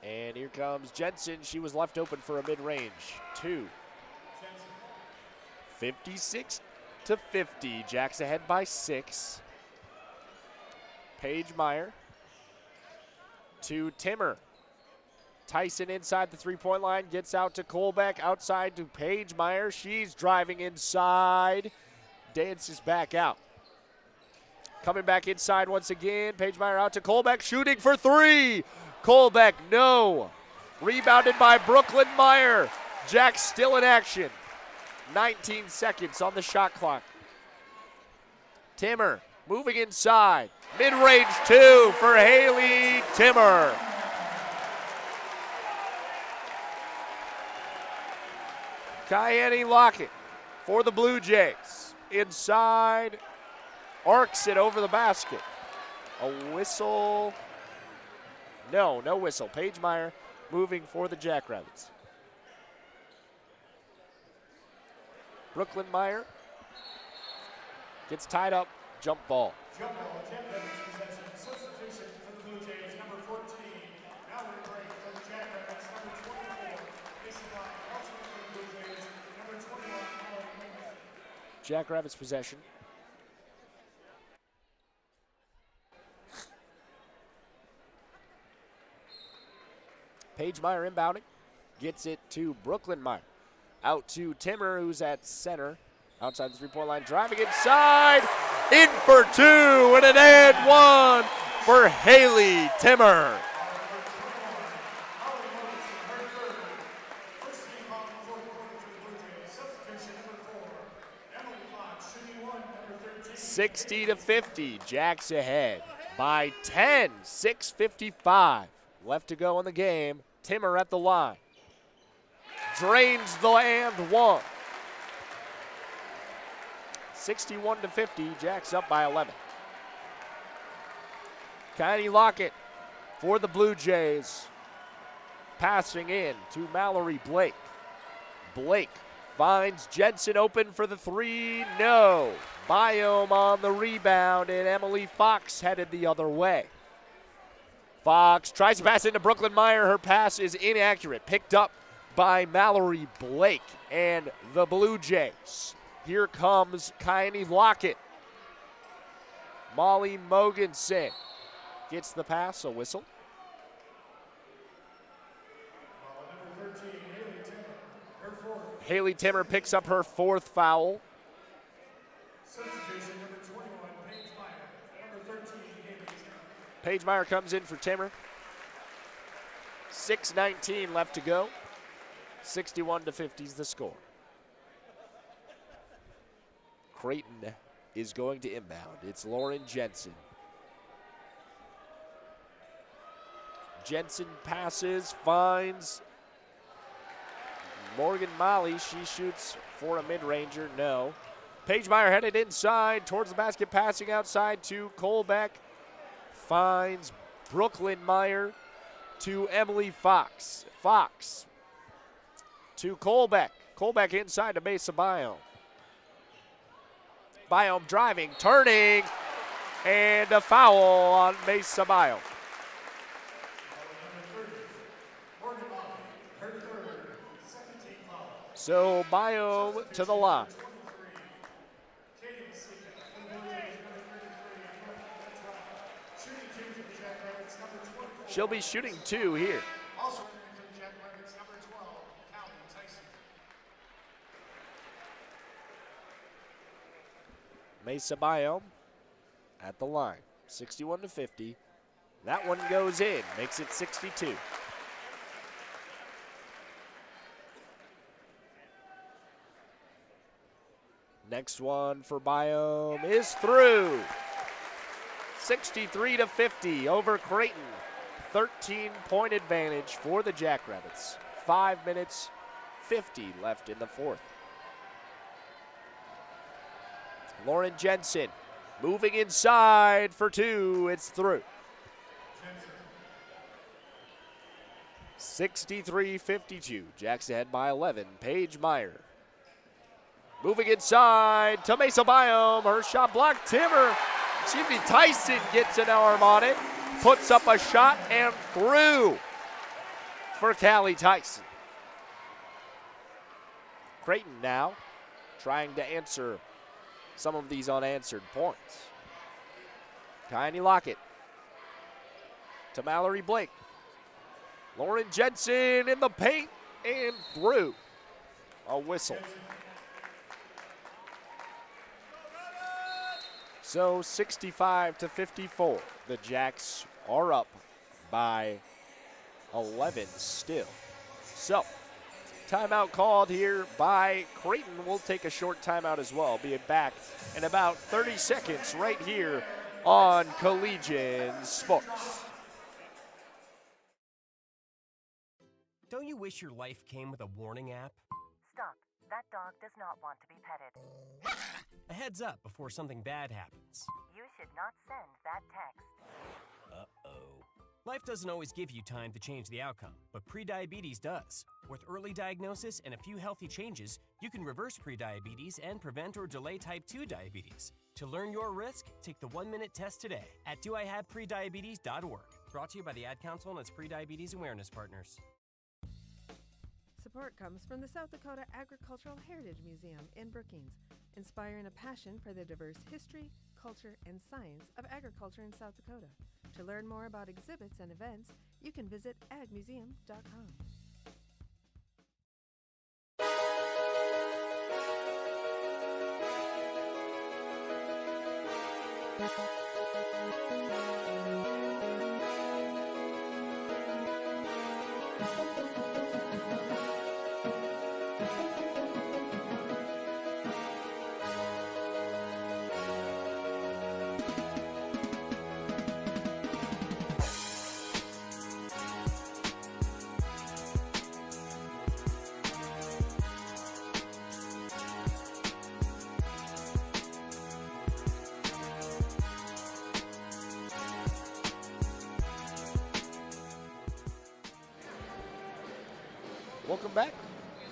And here comes Jensen. She was left open for a mid-range. 2. 56-50. Jacks ahead by 6. Pagemeyer to Timmer. Thiessen inside the three-point line, gets out to Colbeck, outside to Pagemeyer. She's driving inside, dances back out. Coming back inside once again, Pagemeyer out to Colbeck, shooting for 3. Colbeck, no. Rebounded by Brooklyn Meyer. Jack still in action. 19 seconds on the shot clock. Timmer moving inside. Mid-range 2 for Haley Timmer. Kyanie Lockett for the Blue Jays. Inside, arcs it over the basket. A whistle. No whistle. Pagemeyer moving for the Jackrabbits. Brooklyn Meyer gets tied up, jump ball. Jump ball, Jackrabbits possession. Substitution for the Blue Jays, number 14. Now we're break for the Jackrabbits, number 24. Facing line, also for the Blue Jays, number 21. Jackrabbits possession. Pagemeyer inbounding, gets it to Brooklyn Meyer. Out to Timmer, who's at center. Outside the three-point line, driving inside. In for 2 and an and 1 for Haley Timmer. First team foul in the fourth quarter for the Blue Jays. Substitution number 4. Emily Fox, shooting 1, number 13. 60-50, Jacks ahead by 10, 6:55 left to go in the game. Timmer at the line. Drains the and one. 61-50, Jacks up by 11. Kenny Lockett for the Blue Jays. Passing in to Mallory Blake. Blake finds Jensen open for the three. No. Biome on the rebound, and Emily Fox headed the other way. Fox tries to pass into Brooklyn Meyer. Her pass is inaccurate. Picked up by Mallory Blake and the Blue Jays. Here comes Kylie Lockett. Molly Mogensen gets the pass, a whistle. Haley Timmer picks up her fourth foul. Substitution number 21, Paige Meyer. Number 13, Haley Timmer. Paige Meyer comes in for Timmer. 6:19 left to go. 61-50 is the score. Creighton is going to inbound. It's Lauren Jensen. Jensen passes, finds Morgan Molly. She shoots for a mid-ranger, no. Paige Meyer headed inside towards the basket, passing outside to Colbeck. Finds Brooklyn Meyer to Emily Fox. Fox to Colbeck. Colbeck inside to Mesa Biome. Biome driving, turning, and a foul on Mesa Biome. So Biome to the line. She'll be shooting two here. Also for Jackrabbits, number 12, Calvin Tyson. Mesa Biome at the line. 61-50. That one goes in, makes it 62. Next one for Biome is through. 63-50 over Creighton. 13-point advantage for the Jackrabbits. 5 minutes, 50 left in the fourth. Lauren Jensen moving inside for two. It's through. 63-52. Jacks ahead by 11. Paige Meyer moving inside to Mesa Biome. Her shot blocked. Tyson gets an arm on it. Puts up a shot and through for Callie Tyson. Creighton now trying to answer some of these unanswered points. Tiny Lockett to Mallory Blake. Lauren Jensen in the paint and through. A whistle. So 65-54. The Jacks are up by 11 still. So timeout called here by Creighton. We'll take a short timeout as well. Be back in about 30 seconds right here on Collegian Sports. Don't you wish your life came with a warning app? Stop. That dog does not want to be petted. A heads up before something bad happens. You should not send that text. Uh-oh. Life doesn't always give you time to change the outcome, but prediabetes does. With early diagnosis and a few healthy changes, you can reverse prediabetes and prevent or delay type 2 diabetes. To learn your risk, take the 1-minute test today at doihaveprediabetes.org. Brought to you by the Ad Council and its prediabetes awareness partners. Support comes from the South Dakota Agricultural Heritage Museum in Brookings, inspiring a passion for the diverse history, culture, and science of agriculture in South Dakota. To learn more about exhibits and events, you can visit agmuseum.com. Welcome back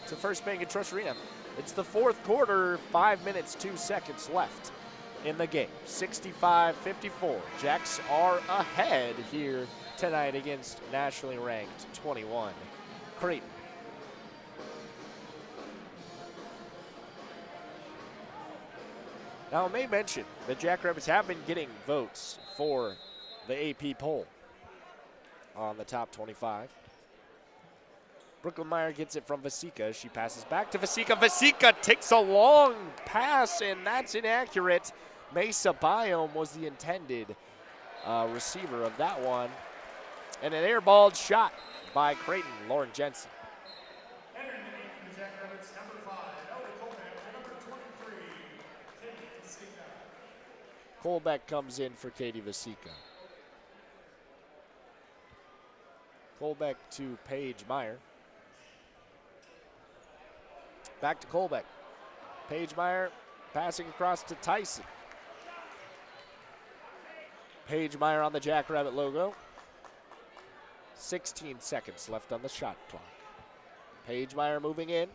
to First Bank and Trust Arena. It's the fourth quarter, 5 minutes, 2 seconds left in the game. 65-54. Jacks are ahead here tonight against nationally ranked 21 Creighton. Now, I may mention that Jackrabbits have been getting votes for the AP poll on the top 25. Brooklyn Meyer gets it from Vasika. She passes back to Vasika. Vasika takes a long pass, and that's inaccurate. Mesa Biome was the intended receiver of that one. And an airballed shot by Creighton, Lauren Jensen. Entering the game for the Jackrabbits, number 5, Elder Colbeck, number 23, Katie Vasika. Colbeck comes in for Katie Vasika. Colbeck to Paige Meyer. Back to Colbeck. Paige Meyer passing across to Tyson. Paige Meyer on the Jackrabbit logo. 16 seconds left on the shot clock. Paige Meyer moving in.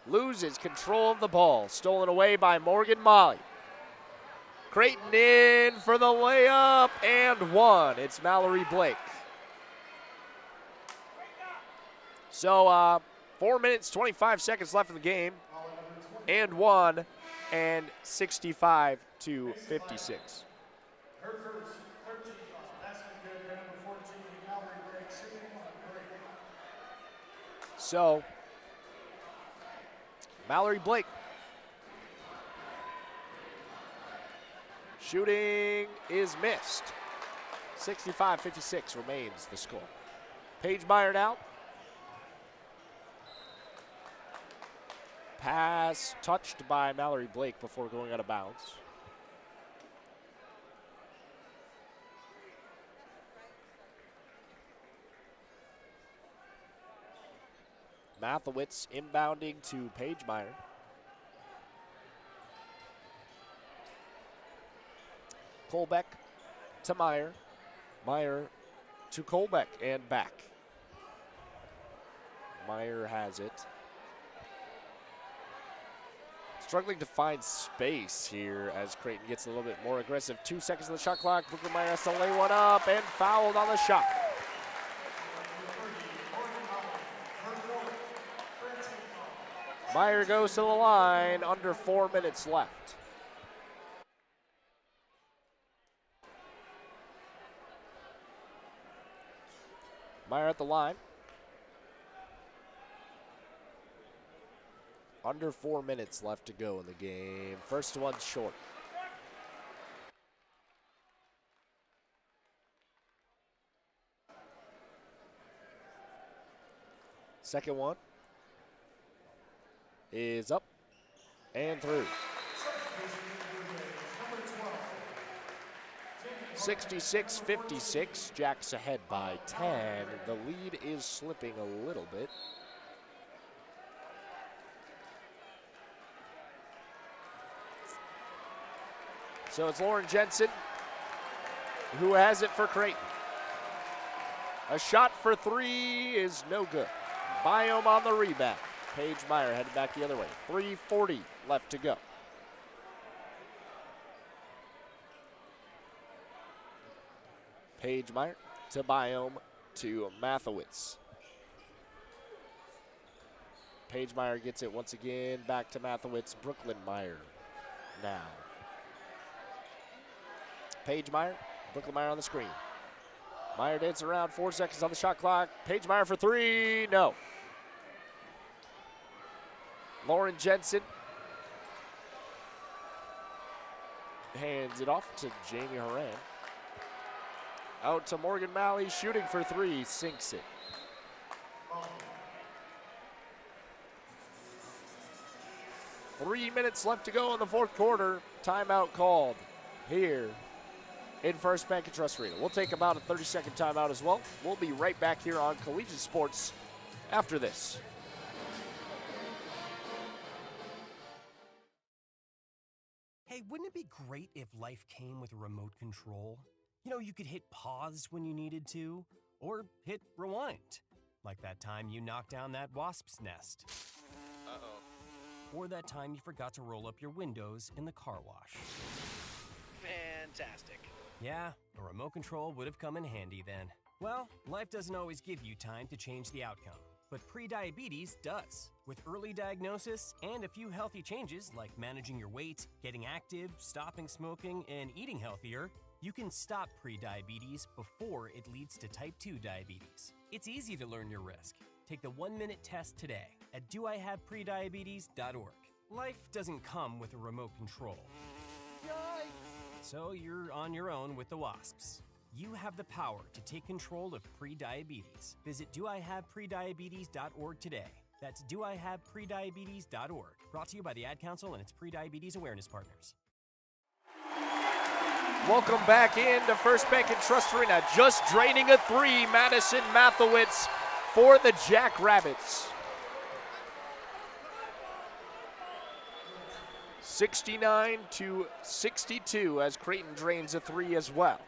Loses control of the ball. Stolen away by Morgan Molly. Creighton in for the layup and one. It's Mallory Blake. So 4 minutes, 25 seconds left in the game. And one, and 65-56. Her first 13 foul. That's been good. Number 14, Mallory Blake, shooting on break. So, Mallory Blake. Shooting is missed. 65-56 remains the score. Paige Meyer now. Pass touched by Mallory Blake before going out of bounds. Mathewitz inbounding to Paige Meyer. Colbeck to Meyer. Meyer to Colbeck and back. Meyer has it. Struggling to find space here as Creighton gets a little bit more aggressive. 2 seconds on the shot clock. Brooklyn Meyer has to lay one up and fouled on the shot. Meyer goes to the line, under 4 minutes left. Meyer at the line. Under 4 minutes left to go in the game. First one short. Second one is up and through. 66-56, Jacks ahead by 10. The lead is slipping a little bit. So it's Lauren Jensen who has it for Creighton. A shot for three is no good. Biome on the rebound. Paige Meyer headed back the other way. 3:40 left to go. Paige Meyer to Biome to Mathewitz. Paige Meyer gets it once again back to Mathewitz. Brooklyn Meyer now. Paige Meyer, Brooklyn Meyer on the screen. Meyer dances around, 4 seconds on the shot clock. Paige Meyer for three, no. Lauren Jensen hands it off to Jamie Horan. Out to Morgan Malley, shooting for three, sinks it. Three minutes left to go in the fourth quarter. Timeout called here in First Bank and Trust Arena. We'll take about a 30-second timeout as well. We'll be right back here on Collegiate Sports after this. Hey, wouldn't it be great if life came with a remote control? You know, you could hit pause when you needed to, or hit rewind. Like that time you knocked down that wasp's nest. Uh-oh. Or that time you forgot to roll up your windows in the car wash. Fantastic. Yeah, a remote control would have come in handy then. Well, life doesn't always give you time to change the outcome, but prediabetes does. With early diagnosis and a few healthy changes like managing your weight, getting active, stopping smoking, and eating healthier, you can stop prediabetes before it leads to type 2 diabetes. It's easy to learn your risk. Take the 1-minute test today at doihaveprediabetes.org. Life doesn't come with a remote control. Yikes! So you're on your own with the wasps. You have the power to take control of prediabetes. Visit doihaveprediabetes.org today. That's doihaveprediabetes.org. Brought to you by the Ad Council and its Prediabetes Awareness Partners. Welcome back into First Bank and Trust Arena. Just draining a 3, Madison Mathowitz for the Jackrabbits. 69-62 as Creighton drains a 3 as well.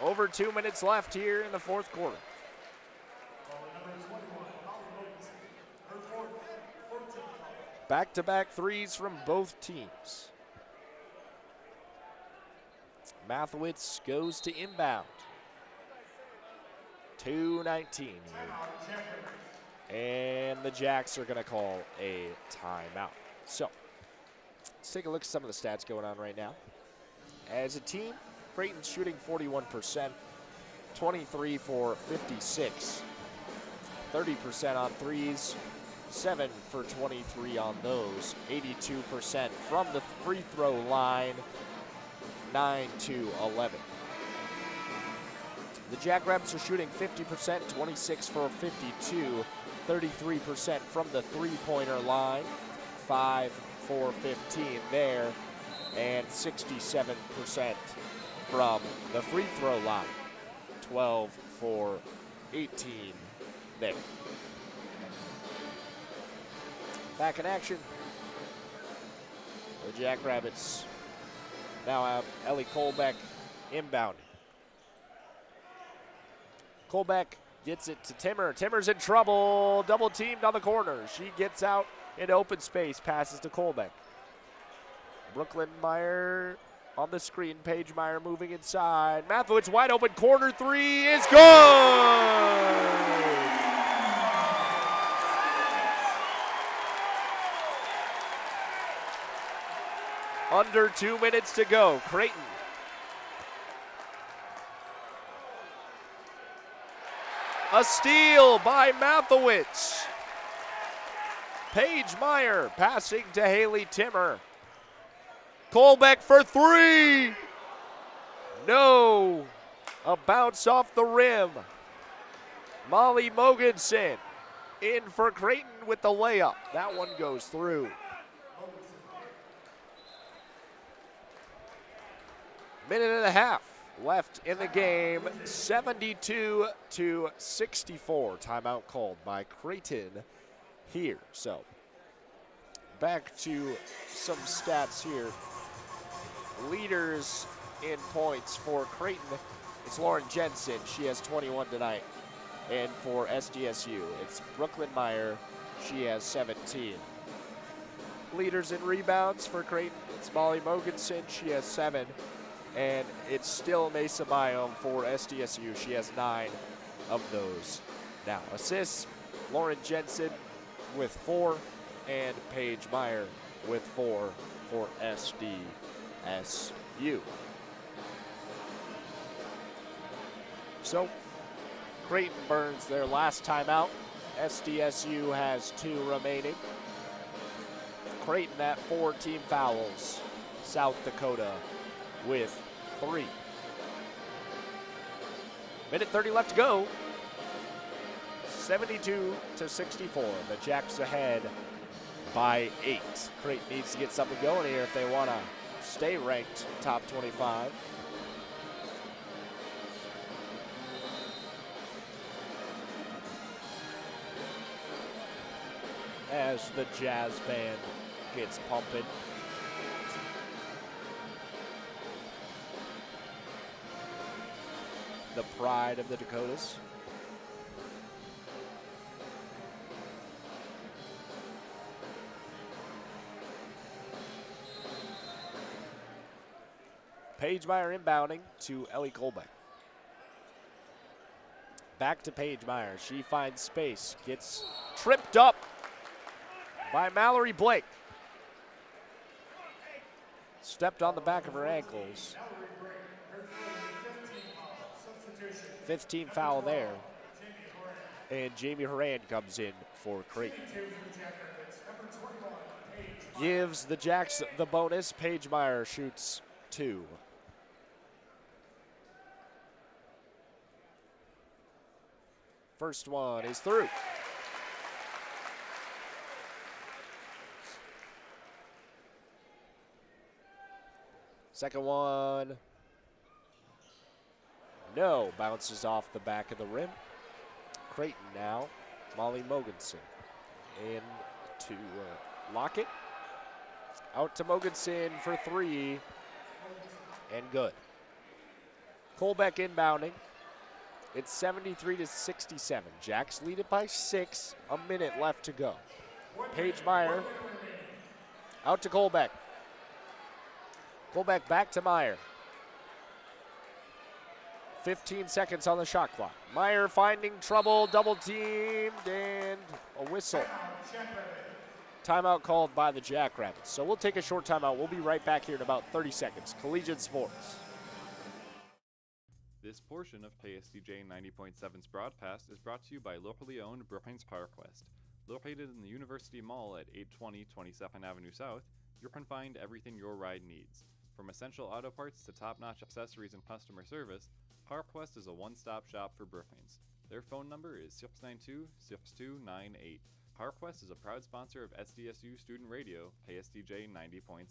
Over 2 minutes left here in the fourth quarter. Back-to-back threes from both teams. Mathowitz goes to inbound. 2:19 here. And the Jacks are going to call a timeout. So, let's take a look at some of the stats going on right now. As a team, Creighton's shooting 41%, 23 for 56, 30% on threes, 7 for 23 on those, 82% from the free throw line, 9-11. The Jackrabbits are shooting 50%, 26 for 52, 33% from the three-pointer line, 5 for 15 there, and 67% from the free throw line, 12 for 18 there. Back in action. The Jackrabbits now have Ellie Colbeck inbounding. Colbeck gets it to Timmer. Timmer's in trouble. Double teamed on the corner. She gets out in open space, passes to Colbeck. Brooklyn Meyer on the screen. Paige Meyer moving inside. Mathowitz wide open. Corner 3 is good! Under 2 minutes to go. Creighton. A steal by Mathowitz. Paige Meyer passing to Haley Timmer. Colbeck for 3. No. A bounce off the rim. Molly Mogensen in for Creighton with the layup. That one goes through. Minute and a half left in the game. 72-64. Timeout called by Creighton here. So back to some stats here. Leaders in points for Creighton, it's Lauren Jensen. She has 21 tonight. And for SDSU, it's Brooklyn Meyer. She has 17. Leaders in rebounds for Creighton, it's Molly Mogensen. She has 7. And it's still Mesa Byam for SDSU. She has 9 of those. Now, assists, Lauren Jensen with 4, and Paige Meyer with 4 for SDSU. So, Creighton burns their last timeout. SDSU has 2 remaining. Creighton at 4 team fouls. South Dakota with 3. Minute 30 left to go. 72-64. The Jacks ahead by 8. Creighton needs to get something going here if they want to stay ranked top 25. As the jazz band gets pumping. The pride of the Dakotas. Paige Meyer inbounding to Ellie Colbeck. Back to Paige Meyer. She finds space. Gets tripped up by Mallory Blake. Stepped on the back of her ankles. 15 foul there. And Jamie Horan comes in for Creighton. Gives the Jacks the bonus. Paige Meyer shoots 2. First one is through. Second one, no, bounces off the back of the rim. Creighton now, Molly Mogensen in to Lockett. Out to Mogensen for 3, and good. Colbeck inbounding. It's 73-67. Jacks lead it by 6, a minute left to go. Paige Meyer out to Colbeck. Colbeck back to Meyer. 15 seconds on the shot clock. Meyer finding trouble, double teamed, and a whistle. Timeout called by the Jackrabbits. So we'll take a short timeout. We'll be right back here in about 30 seconds. Collegiate Sports. This portion of KSDJ 90.7's broadcast is brought to you by locally owned Brookings PowerQuest. Located in the University Mall at 820 22nd Avenue South, you can find everything your ride needs. From essential auto parts to top-notch accessories and customer service, PowerQuest is a one-stop shop for Brookings. Their phone number is 692-6298. PowerQuest is a proud sponsor of SDSU Student Radio, KSDJ 90.7.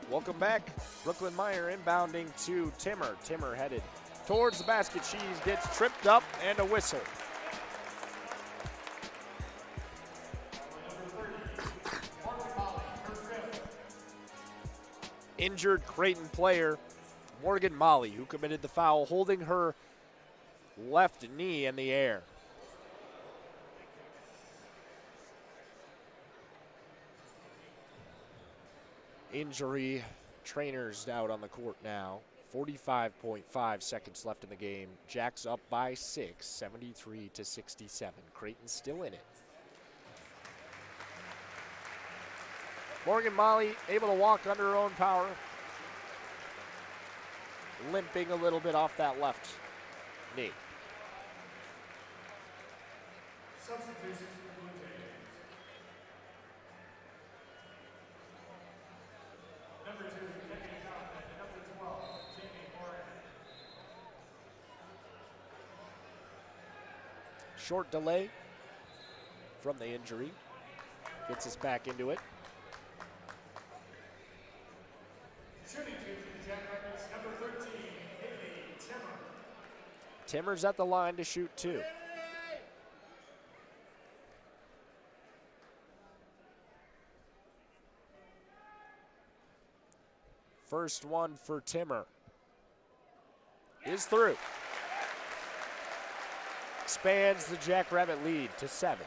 Welcome back. Brooklyn Meyer inbounding to Timmer. Timmer headed towards the basket. She gets tripped up and a whistle. Injured Creighton player Morgan Molly, who committed the foul, holding her left knee in the air. Injury, trainers out on the court now. 45.5 seconds left in the game. Jacks up by 6, 73-67. Creighton still in it. Morgan Molly able to walk under her own power. Limping a little bit off that left knee. Substitutions for Blue Jays. Number 2, Becky Johnson. Number 12, Jamie Moran. Short delay from the injury. Gets us back into it. Shooting two for the Jackrabbits, number 13, Haley Timmer. Timmer's at the line to shoot 2. First one for Timmer is through. Expands the Jackrabbit lead to 7.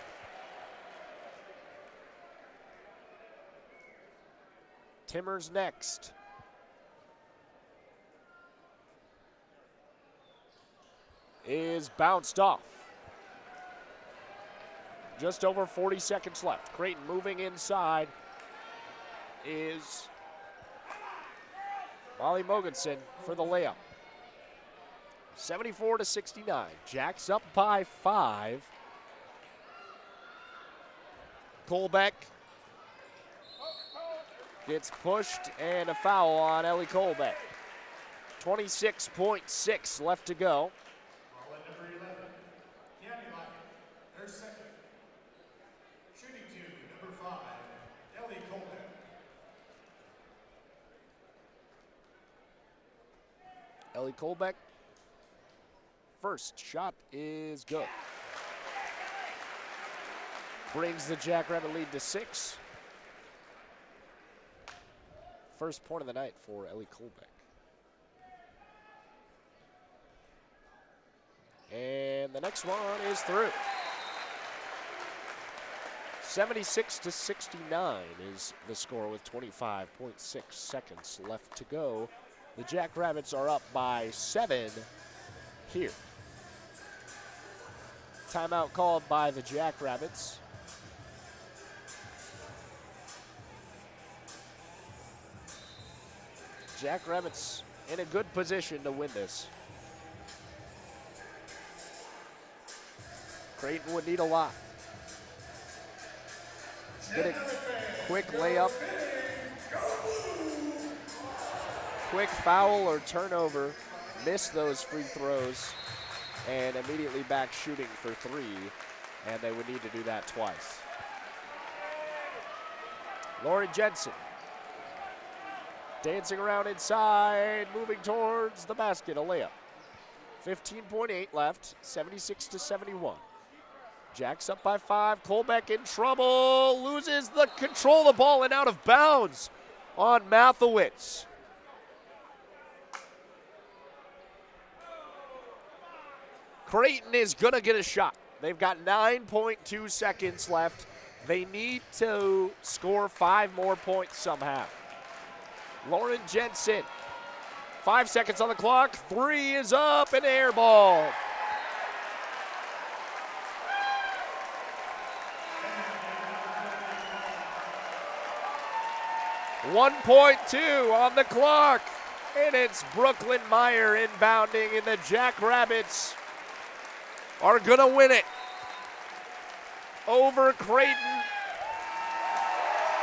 Timmer's next. Is bounced off. Just over 40 seconds left. Creighton moving inside is Molly Mogensen for the layup. 74-69. Jacks up by 5. Colbeck gets pushed and a foul on Ellie Colbeck. 26.6 left to go. Ellie Colbeck, first shot is good. brings the Jackrabbit lead to 6. First point of the night for Ellie Kolbeck. And the next one is through. 76-69 is the score with 25.6 seconds left to go. The Jackrabbits are up by 7 here. Timeout called by the Jackrabbits. Jackrabbits in a good position to win this. Creighton would need a lot. Get a quick layup, quick foul or turnover, miss those free throws, and immediately back shooting for 3, and they would need to do that twice. Lauren Jensen dancing around inside, moving towards the basket, a layup. 15.8 left, 76-71. Jacks up by 5. Kolbeck in trouble. Loses the control of the ball and out of bounds on Mathewitz. Creighton is going to get a shot. They've got 9.2 seconds left. They need to score 5 more points somehow. Lauren Jensen, 5 seconds on the clock. 3 is up and air ball. 1.2 on the clock, and it's Brooklyn Meyer inbounding, and the Jackrabbits are gonna win it over Creighton.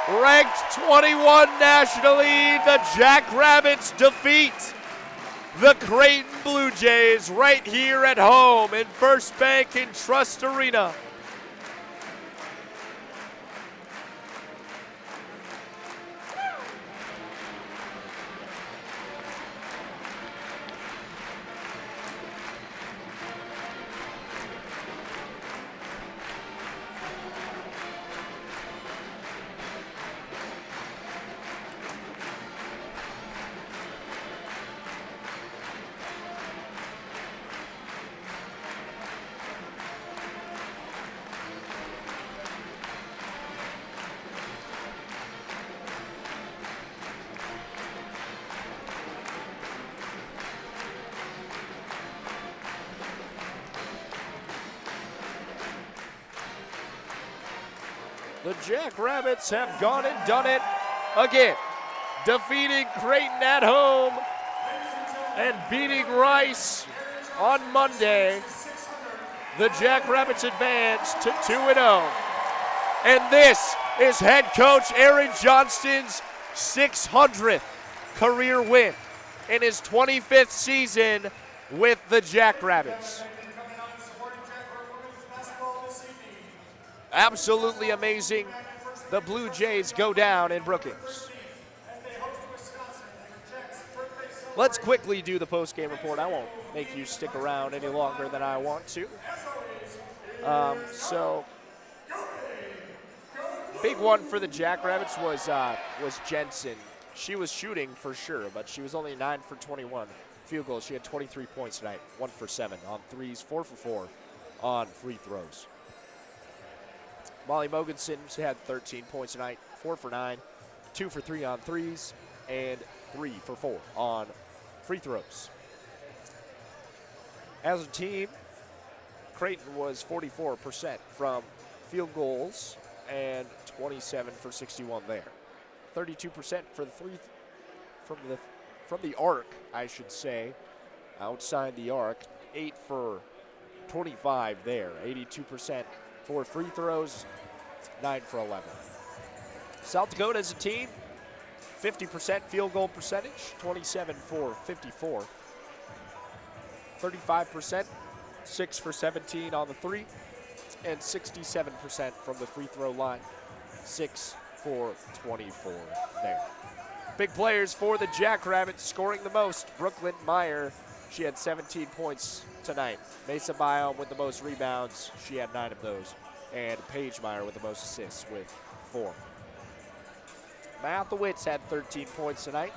Ranked 21 nationally, the Jackrabbits defeat the Creighton Bluejays right here at home in First Bank and Trust Arena. The Jackrabbits have gone and done it again, defeating Creighton at home and beating Rice on Monday. The Jackrabbits advance to 2-0. And this is head coach Aaron Johnston's 600th career win in his 25th season with the Jackrabbits. Absolutely amazing. The Blue Jays go down in Brookings. Let's quickly do the post-game report. I won't make you stick around any longer than I want to. Big one for the Jackrabbits was Jensen. She was shooting for sure, but she was only 9 for 21 field goals. She had 23 points tonight, 1 for 7 on threes, 4 for 4 on free throws. Molly Mogensen, she had 13 points tonight, 4 for 9, 2 for 3 on threes, and 3 for 4 on free throws. As a team, Creighton was 44% from field goals and 27 for 61 there. 32% for the from the arc, I should say, outside the arc. 8 for 25 there. 82% for free throws, 9 for 11. South Dakota as a team, 50% field goal percentage, 27 for 54. 35%, 6 for 17 on the three, and 67% from the free throw line, 6 for 24 there. Big players for the Jackrabbits scoring the most. Brooklyn Meyer, she had 17 points tonight. Mesa Biome with the most rebounds. She had 9 of those. and Paige Meyer with the most assists with 4. Mathewitz had 13 points tonight,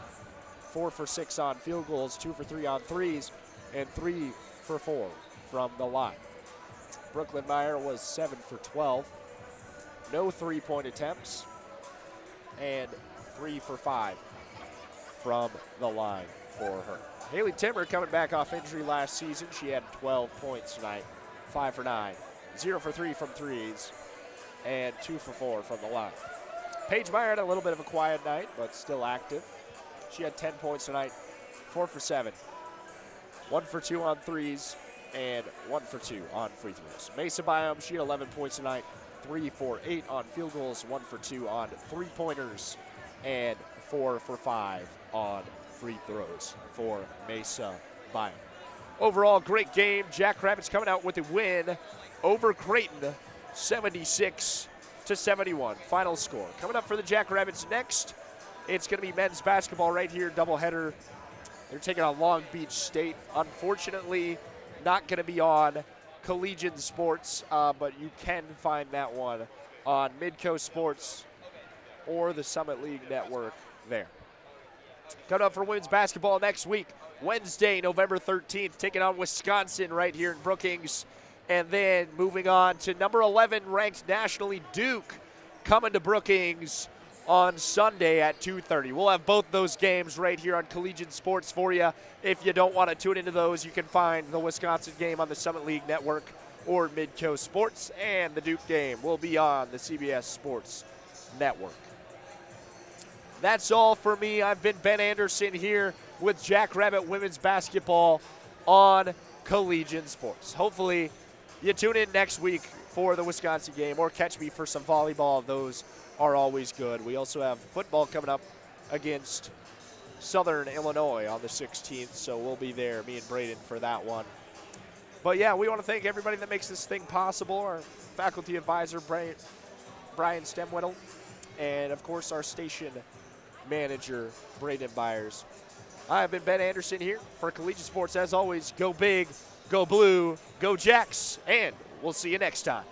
4 for 6 on field goals, 2 for 3 on threes, and 3 for 4 from the line. Brooklyn Meyer was 7 for 12, no 3-point attempts, and 3 for 5 from the line for her. Haley Timmer coming back off injury last season. She had 12 points tonight, 5 for 9, 0 for 3 from threes, and 2 for 4 from the line. Paige Meyer had a little bit of a quiet night, but still active. She had 10 points tonight, 4 for 7, 1 for 2 on threes, and 1 for 2 on free throws. Mesa Byam, she had 11 points tonight, 3 for 8 on field goals, 1 for 2 on three-pointers, and 4 for 5 on free throws for Mesa Byam. Overall, great game. Jackrabbits coming out with a win over Creighton, 76-71. Final score. Coming up for the Jackrabbits next, it's going to be men's basketball right here, doubleheader. They're taking on Long Beach State. Unfortunately, not going to be on Collegiate Sports, but you can find that one on Midcoast Sports or the Summit League Network there. Coming up for women's basketball next week, Wednesday, November 13th, taking on Wisconsin right here in Brookings. And then moving on to number 11 ranked nationally, Duke, coming to Brookings on Sunday at 2:30. We'll have both those games right here on Collegiate Sports for you. If you don't want to tune into those, you can find the Wisconsin game on the Summit League Network or Midcoast Sports, and the Duke game will be on the CBS Sports Network. That's all for me. I've been Ben Anderson here with Jackrabbit Women's Basketball on Collegiate Sports. Hopefully you tune in next week for the Wisconsin game or catch me for some volleyball. Those are always good. We also have football coming up against Southern Illinois on the 16th, so we'll be there, me and Braden, for that one. But, yeah, we want to thank everybody that makes this thing possible, our faculty advisor, Brian Stemwettle, and, of course, our station manager, Braden Byers. I've been Ben Anderson here for Collegiate Sports. As always, go big, go blue, go Jacks, and we'll see you next time.